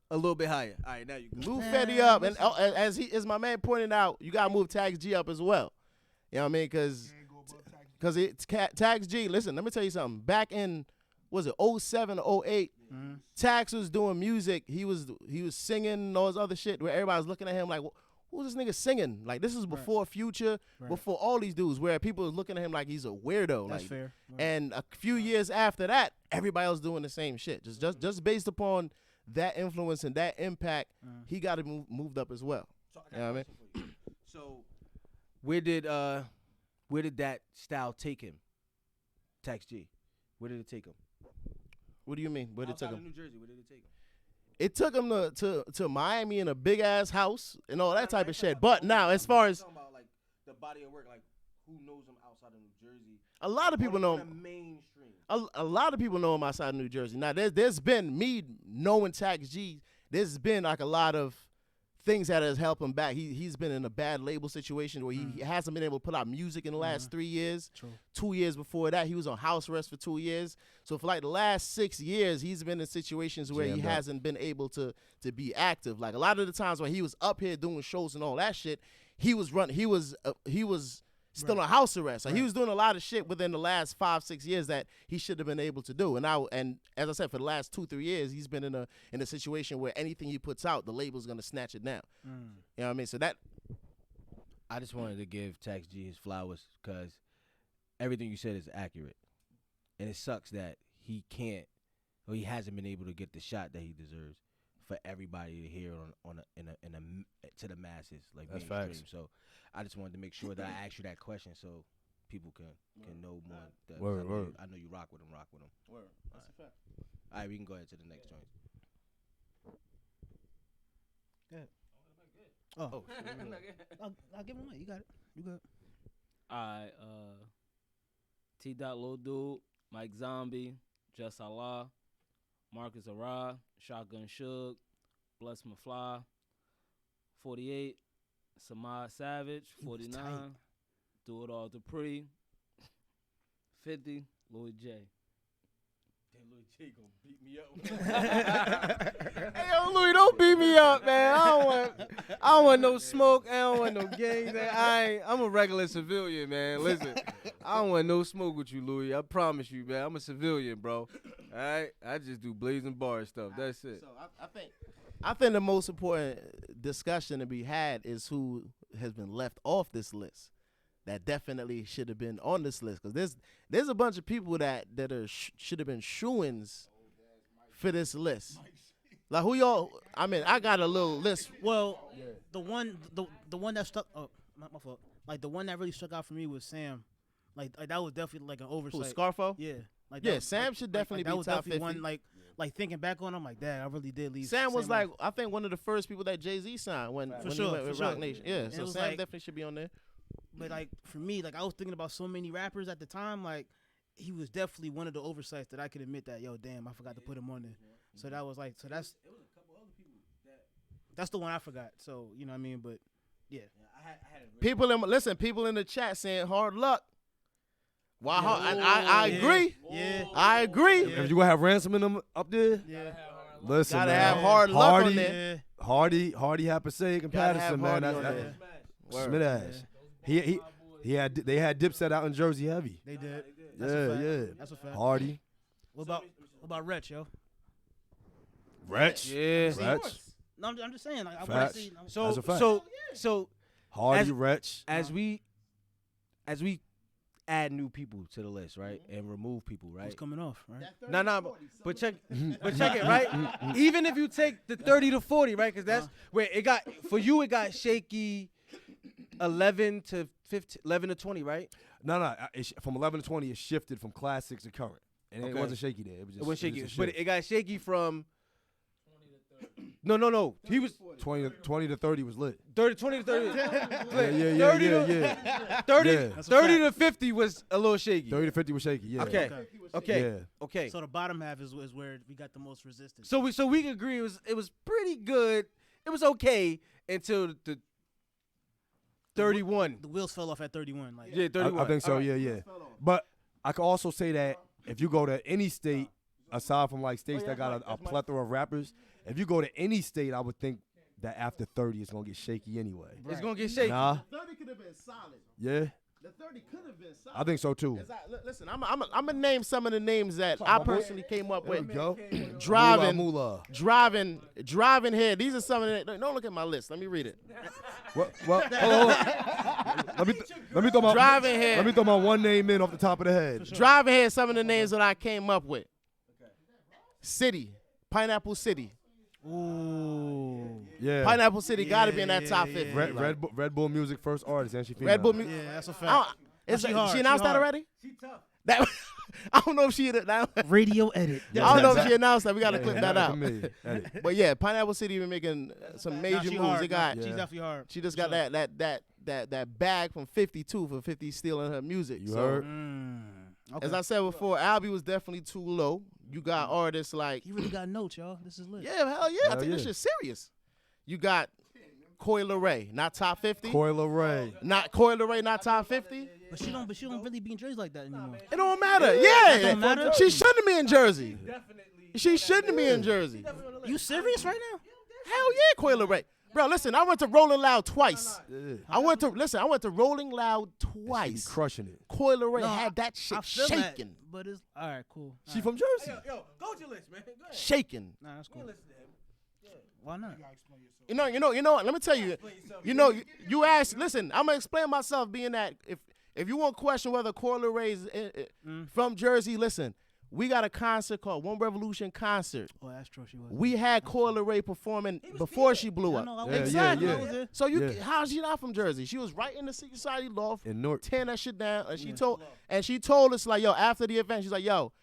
a little bit higher. All right, now you go. move Fetty up, and as my man pointed out, you gotta move Tax G up as well. You know what I mean? Because it's Tax G. Listen, let me tell you something. Back in was it 07 or 08, Tax was doing music. He was singing and all this other shit where everybody was looking at him like, who's this nigga singing? Like this is before Future, before all these dudes, where people was looking at him like he's a weirdo. That's like, fair. Right. And a few years after that, everybody else doing the same shit. Just based upon that influence and that impact, he got to moved up as well. You know what I mean? So, where did that style take him? Tax G, where did it take him? What do you mean? Where did it take Outside him? of New Jersey, where did it take him? It took him to Miami in a big ass house and all that type of shit. But now, as far as talking about like the body of work, like who knows him outside of New Jersey? a lot of people know The him. mainstream. A lot of people know him outside of New Jersey. Now, there's been me knowing Tax G. There's been like a lot of things that has helped him back. He's been in a bad label situation where he hasn't been able to put out music in the last 3 years. True. 2 years before that, he was on house arrest for 2 years. So for like the last 6 years, he's been in situations where he Jammed up. hasn't been able to be active. Like a lot of the times when he was up here doing shows and all that shit, he was still on house arrest. So he was doing a lot of shit within the last 5-6 years that he should have been able to do. And as I said, for the last 2-3 years, he's been in a situation where anything he puts out, the label's gonna snatch it down. You know what I mean? So that I just wanted to give Tax G his flowers because everything you said is accurate, and it sucks that he can't or he hasn't been able to get the shot that he deserves for everybody to hear to the masses like That's mainstream. facts. So I just wanted to make sure that I asked you that question so people can know more. Word. I know you rock with him. Word. That's a fact. All right, we can go ahead to the next joint. Oh. I'll give him a mic. You got it. You got it. Alright, T. Dot Lil Dude, Mike Zombie, Just Allah, Marcus Arra, Shotgun Suge, Bless My Fly, 48, Samad Savage, 49, Do It All Dupree, 50, Louis J. Louis J gonna beat me up. Hey, yo, Louis, don't beat me up, man. I don't want no smoke. I don't want no gangs. I'm a regular civilian, man. Listen, I don't want no smoke with you, Louis. I promise you, man. I'm a civilian, bro. All right, I just do blazing bar stuff. That's it. So I think the most important discussion to be had is who has been left off this list. That definitely should have been on this list, because there's a bunch of people that are should have been shoo-ins for this list. Like who y'all? I mean, I got a little list. Well, the one that stuck. Oh, my fault. Like the one that really stuck out for me was Sam. Like that was definitely like an oversight. Who, Scarfo? Yeah. Like Yeah, that, Sam like, should definitely that be was top definitely 50. one. Like thinking back on, I'm like, dang, I really did leave. Sam was off. like, I think one of the first people that Jay-Z signed when sure, he went for with sure. Rock Nation. Yeah, And so it was Sam like- definitely should be on there. But like for me, like I was thinking about so many rappers at the time. Like he was definitely one of the oversights that I could admit that, yo, damn, I forgot to put him on there. So that was like, that's the one I forgot. So you know what I mean. But yeah, People in the chat saying hard luck. Wow, I yeah. agree. Yeah. I agree. Yeah. If you gonna have Ransom in them up there, yeah, listen, Gotta man. have hard luck on Hardy, there. yeah. Hardy had Passaic and Gotta have Patterson, man. Hardy on That's there. Word. Smith ass. They had Dipset out in Jersey heavy. They did. That's a fact. Yeah. That's a fact. Hardy, What about Wretch, yo? Wretch, Yeah. Wretch, No, I'm just saying. Like, I want Facts. to see. So That's a fact. so Hardy, As- Wretch. as we add new people to the list, right, and remove people, Who's right? coming off, right? No, but check it, right? Even if you take the 30 to 40, right? Because that's where it got for you. It got shaky, 11 to 15, 11 to 20, right? No. From 11 to 20, it shifted from classics to current, and it Okay. wasn't shaky there. It was just It was shaky, just a but shift. it got shaky from. No. He was 20 to 30 was lit. 30, 20 to 30. Yeah. 30, Yeah. 30 to 50 was a little shaky. 30 to 50 was shaky. Yeah. Okay. Yeah. Okay. So the bottom half is where we got the most resistance. So we can agree it was pretty good. It was okay until the 31. the wheels fell off at 31. Like Yeah, 31. I think so. All right. Yeah. But I could also say that if you go to any state, aside from like states that got a plethora of rappers, if you go to any state, I would think that after 30 it's gonna get shaky anyway. It's gonna get shaky. Nah. 30 could have been solid. Yeah. The 30 could have been solid. I think so too. Listen, I'm gonna name some of the names that I personally came up There with. we go. Driving, Moolah. driving here. These are some of the. Don't look at my list. Let me read it. Well, hold on. Let me throw my Driving here. Let me throw my one name in off the top of the head. Driving here. Some of the names that I came up with. City, Pineapple City. ooh, Yeah. Pineapple City got to be in that top 50. Red Bull Music first artist, and she female. Red Bull. yeah, that's a I fact. don't- is She that- hard, she she announced that hard. already? She tough. That I don't know if she. I Radio edit. don't know if she announced that. We got to clip that out. Familiar. Edit. But yeah, Pineapple City been making some major Nah, she moves. hard. They got. She's Yeah. definitely hard. She just got that bag from 52 for 50 stealing her music. You so, heard? Okay. as I said before, Albie was definitely too low. You got artists like, He really got notes, y'all. This is lit. yeah, hell yeah, I Hell think this yeah. shit's serious. You got Coi Leray, not top 50. Coil Ray. Not Coi Leray, not top 50. But she don't really be in Jersey like that anymore. It don't matter. Yeah, don't matter? she shouldn't be in Jersey. She shouldn't be in Jersey. You serious right now? Hell yeah, Coi Leray. Bro, listen, I went to Rolling Loud twice. I went to Rolling Loud She be twice. crushing it. Coi Leray No, had that I shit feel that, shaking. but it's all right. Cool. She from Jersey. Yo, go to your list, man. Go ahead. Shaking. Nah, that's cool. Why not? You know what? Let me tell you. You asked. Listen, I'm gonna explain myself. Being that if you want to question whether Coi Leray is from Jersey, listen. We got a concert called One Revolution Concert. Oh, that's true. She was. We had Coi Leray performing before she blew I up. know, I Yeah, was Exactly. I was there. So Yeah. how's she not from Jersey? She was right in the Secret Society loft, In Newark. tearing that shit down. And she told us like, yo, after the event, she's like, yo,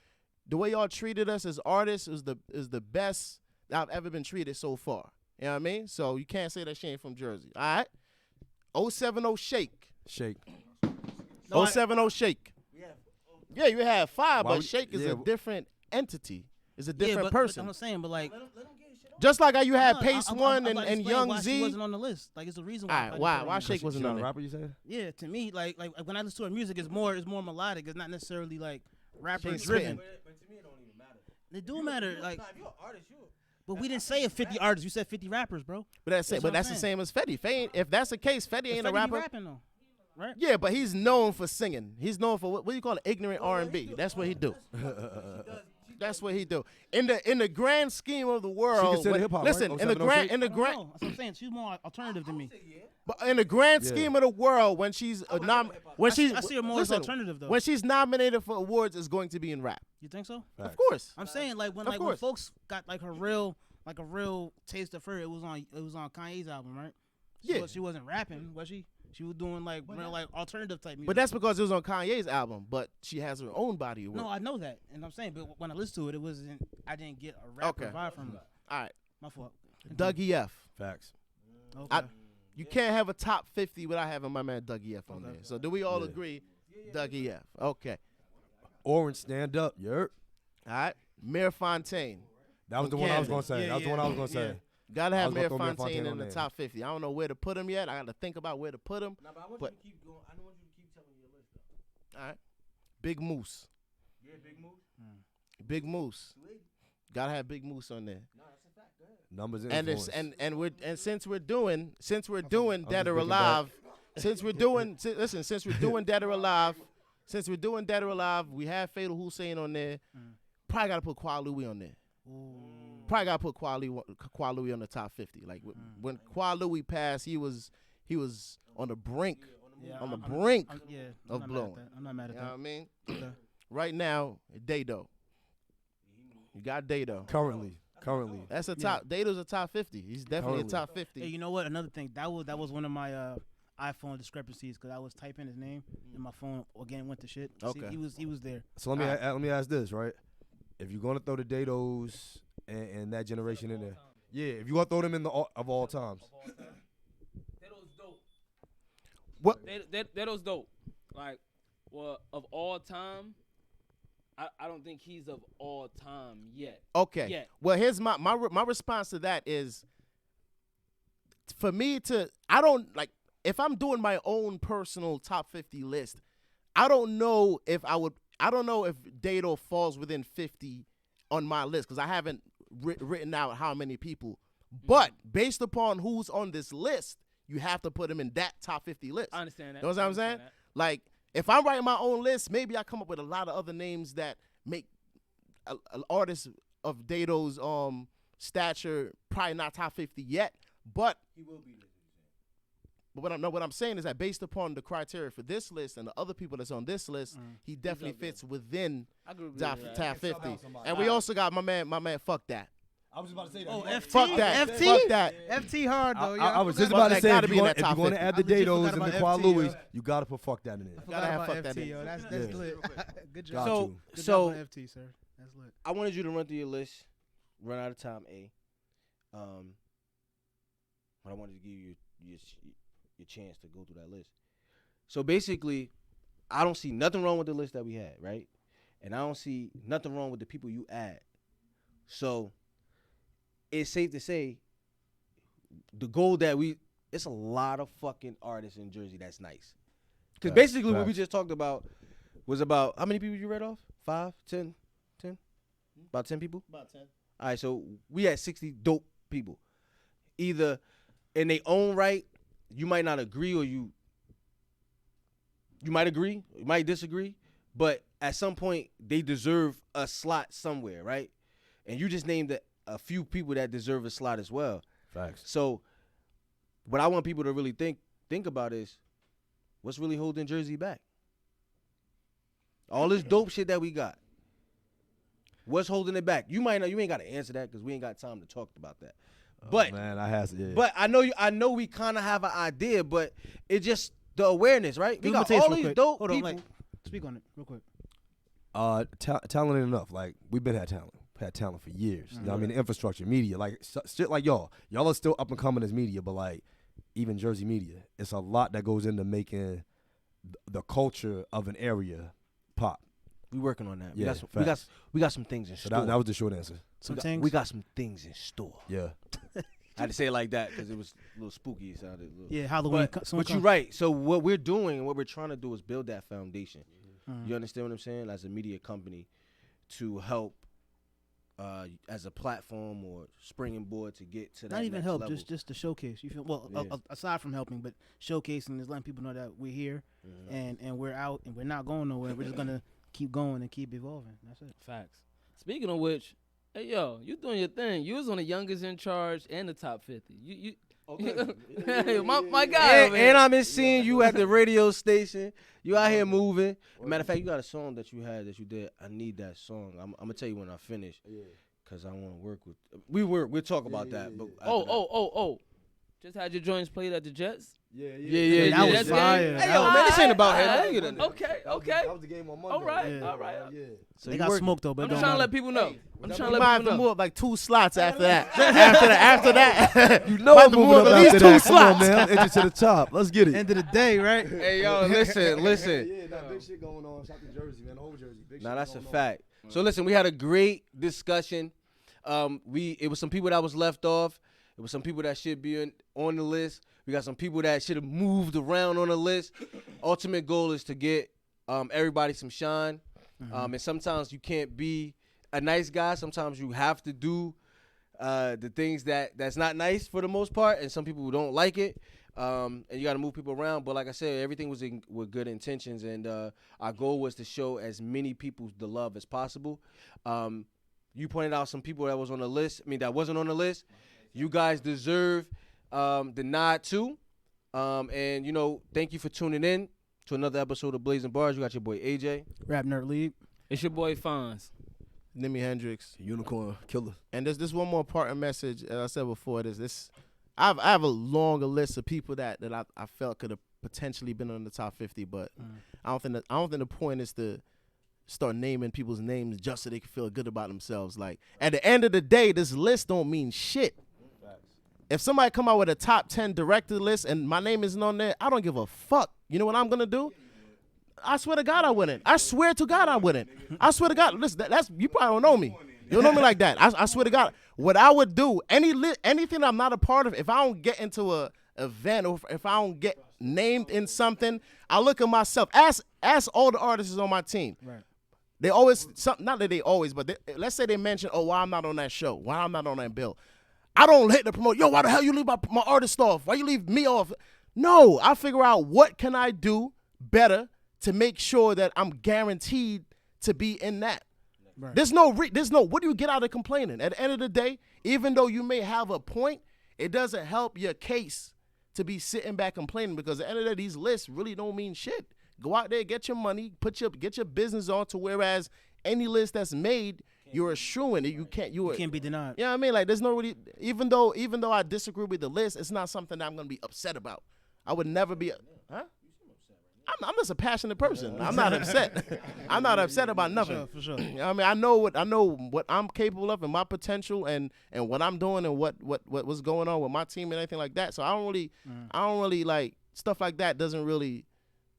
the way y'all treated us as artists is the best that I've ever been treated so far. You know what I mean? So you can't say that she ain't from Jersey. All right. 070 Shake. Shake. 070 Shake. Yeah, you have five, Why but would- Shake is yeah. a different entity. It's a Yeah, different but person. I'm saying, but like, Just like how you had no, Pace I'm One about to and explain Young why Z. She wasn't on the list. Like, it's a reason why. All I right, just why? put her Why on. Shake wasn't on a there? rapper, you said? Yeah, to me, like when I listen to her music, it's more melodic. It's not necessarily like rapper ain't driven. spitting. They do matter. Like, but we didn't say 50 artists. You said 50 rappers, bro. But that's That's but what that's I'm the saying. same as Fetty. If that's the case, Fetty ain't But a Fetty be rapper. rapping though, right? Yeah, but he's known for singing. He's known for what do you call it? Ignorant R&B. That's what he do. She That's what he do. In the grand scheme of the world, considered hip-hop, listen, right? in the 07, 06? grand, I don't know. That's what I'm saying. She's more alternative than me. but in the grand Yeah. scheme of the world, when she's when she's I see her more as listen, alternative though. when she's nominated for awards, it's going to be in rap. You think so? Of course. I'm saying like when Of when course. folks got like a real taste of her, it was on Kanye's album, right? Yeah. She wasn't rapping, was she? She was doing like real like alternative type music. But that's because it was on Kanye's album. But she has her own body of work. no, I know that, and I'm saying, but when I listened to it, it wasn't. I didn't get a rapper Okay. vibe from it. All right, My fault. Dougie F. Facts. Okay. You can't have a top 50 without having my man Dougie F on there. So do we all agree? Dougie F. Okay. Orange, stand up. Yerp. All right. Mayor Fontaine. That was the From one I was Camden. gonna say. Yeah, that was the one I was gonna say. Gotta I have was Mayor gonna throw Mayor Fontaine Fontaine in on the there. top 50. I don't know where to put him yet. I got to think about where to put him. Nah, but I want But- you to keep going. I don't want you to keep telling me your list though. All right. Big Moose. Yeah, big move. Big Moose. Gotta have Big Moose on there. No, that's a fact. Go ahead. Numbers and And it's influence. and since we're doing I'm Dead just or looking Alive, since we're doing Dead or Alive, we have Fatal Hussein on there. Probably gotta put Kwa Louie on there. Probably gotta put Kwa Louie on the top 50. Like when Kwa Louie passed, he was on the brink on the brink I'm of not mad at blowing. that. I'm not mad at You know what I that. mean? Okay. Right now, Dado. You got Dado. currently. That's a top. Dado's a top 50. He's definitely Currently. a top 50. Hey, you know what? Another thing that was one of my iPhone discrepancies because I was typing his name and my phone again went to shit. See, Okay. he was there. So let me ask this, right? If you're gonna throw the Dados and that generation in there, yeah, if you gonna throw them in the of all times, Dato's dope. What? Dato's dope. Like, well, of all time, I don't think he's of all time yet. Okay. Yeah. Well, here's my response to that is, for me to, I don't like, if I'm doing my own personal top 50 list, I don't know if Dato falls within 50 on my list because I haven't written out how many people. But based upon who's on this list, you have to put him in that top 50 list. I understand that. You know what I I'm saying? understand that. Like, if I'm writing my own list, maybe I come up with a lot of other names that make an artist of Dato's stature probably not top 50 yet, but He will be there. But what I'm saying is that based upon the criteria for this list and the other people that's on this list, he definitely fits within I agree with top that. top 50. somebody. And we also got my man, fuck that. I was just about to say that. Oh, You- FT? Fuck that. FT? Fuck that. FT hard though. I was just Fuck about to that say gotta if be you're in gonna, that top add 50. the I legit Dados forgot and the about Kwa FT, Louis, yo. you gotta put fuck that in there. Forgot have about fuck that FT, in. yo. That's Yeah. lit. Good Got job. you. Good So- job on FT, sir. That's lit. I wanted you to run through your list. Run out of time, A. But I wanted to give you your chance to go through that list. So basically, I don't see nothing wrong with the list that we had, right? And I don't see nothing wrong with the people you add. So it's safe to say the goal that it's a lot of fucking artists in Jersey that's nice. Because Facts, basically what we facts. just talked about was about, how many people you read off? 5, 10? About 10 people? About 10. All right, so we had 60 dope people. Either in their own right, you might not agree, or you might agree, you might disagree, but at some point they deserve a slot somewhere, right? And you just named a few people that deserve a slot as well. Facts. So what I want people to really think about is, what's really holding Jersey back? All this dope shit that we got. What's holding it back? You ain't got to answer that because we ain't got time to talk about that. But Man, I has yeah. but I know we kind of have an idea, but it just the awareness, right? We Let me got tell you all real these quick. dope Hold on, people. like, speak on it real quick. Talent ain't enough. Like we've been had talent for years. You know what I mean? The infrastructure, media, like shit like y'all are still up and coming as media, but like even Jersey media, it's a lot that goes into making the culture of an area pop. We working on that. Yeah, we got some things in So store. that was the short answer. We got some things in store. Yeah. I had to say it like that because it was a little spooky. It sounded a little. Yeah, Halloween. But you're right. So what we're doing and what we're trying to do is build that foundation. Mm-hmm. You understand what I'm saying? As a media company, to help as a platform or springing board to get to that. Not even next help, level. just to showcase. You feel well, Yeah. aside from helping, but showcasing is letting people know that we're here and we're out and we're not going nowhere. We're just gonna keep going and keep evolving. That's it. Facts. Speaking of which, hey yo, you doing your thing. You was on the youngest in charge and the top 50. You hey, my guy. And I've been seeing you at the radio station. You out here moving. Matter of fact, you got a song that you did. I need that song. I'm gonna tell you when I finish. Yeah. Cause I want to work with. We'll talk about that. But Oh. Just had your joints played at the Jets. Yeah. That was That's fire. game. Hey, yo, man, this ain't about him. Okay. That was the game on Monday. All right. Yeah. So They you got working. smoked though, but I'm it just don't trying to matter. let people know. I'm trying to You let might have people to know. move up like 2 slots after that. after that. You know Might I'm have to moving move up at least after 2 that. Come on, slots. man. I'm edging to the top. Let's get it. End of the day, right? Hey, yo, listen. Yeah, that big shit going on. Shout to Jersey, man. The whole Jersey. Big Nah, shit that's a going on. fact. So listen, we had a great discussion. It was some people that was left off. It was some people that should be on the list. We got some people that should have moved around on the list. Ultimate goal is to get everybody some shine. And sometimes you can't be a nice guy. Sometimes you have to do the things that's not nice for the most part. And some people don't like it. And you got to move people around. But like I said, everything was with good intentions. And our goal was to show as many people the love as possible. You pointed out some people that was on the list. That wasn't on the list. You guys deserve the nod too. And, thank you for tuning in to another episode of Blazing Bars. You got your boy AJ. Rap Nerd League. It's your boy Fonz. Nimi Hendrix. Unicorn killer. And there's this one more parting message. As I said before, I have a longer list of people that I felt could have potentially been on the top 50, but I don't think the point is to start naming people's names just so they can feel good about themselves. Like at the end of the day, this list don't mean shit. If somebody come out with a top 10 director list and my name isn't on there, I don't give a fuck. You know what I'm gonna do? I swear to God I wouldn't. I swear to God I wouldn't. I swear to God. Listen, that's you probably don't know me. You don't know me like that. I swear to God, what I would do, anything I'm not a part of, if I don't get into a event or if I don't get named in something, I look at myself. Ask all the artists on my team. Right. They always, not that they always, but let's say they mention, why I'm not on that show, why I'm not on that bill. I don't hit the promote. Yo, why the hell you leave my artist off? Why you leave me off? No, I figure out what can I do better to make sure that I'm guaranteed to be in that. Right. There's no, what do you get out of complaining? At the end of the day, even though you may have a point, it doesn't help your case to be sitting back complaining because at the end of the day, these lists really don't mean shit. Go out there, get your money, get your business on to whereas any list that's made, you're eschewing it. You can't be denied. You know what I mean? Like there's no really, even though I disagree with the list, it's not something that I'm gonna be upset about. I would never be, huh? I'm just a passionate person. I'm not upset. I'm not upset about nothing. For sure. You know what I mean, I know what I'm capable of and my potential and what I'm doing and what's going on with my team and anything like that. So I don't really like stuff like that. Doesn't really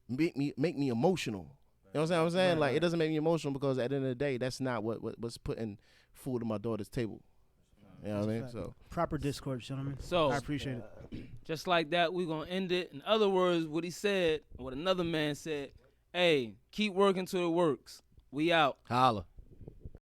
make me emotional. You know what I'm saying? Like it doesn't make me emotional because at the end of the day, that's not what's putting food on my daughter's table. You know what I mean? So Proper discourse, gentlemen. So I appreciate it. just like that, we're gonna end it. In other words, what he said, what another man said, hey, keep working till it works. We out. Holla.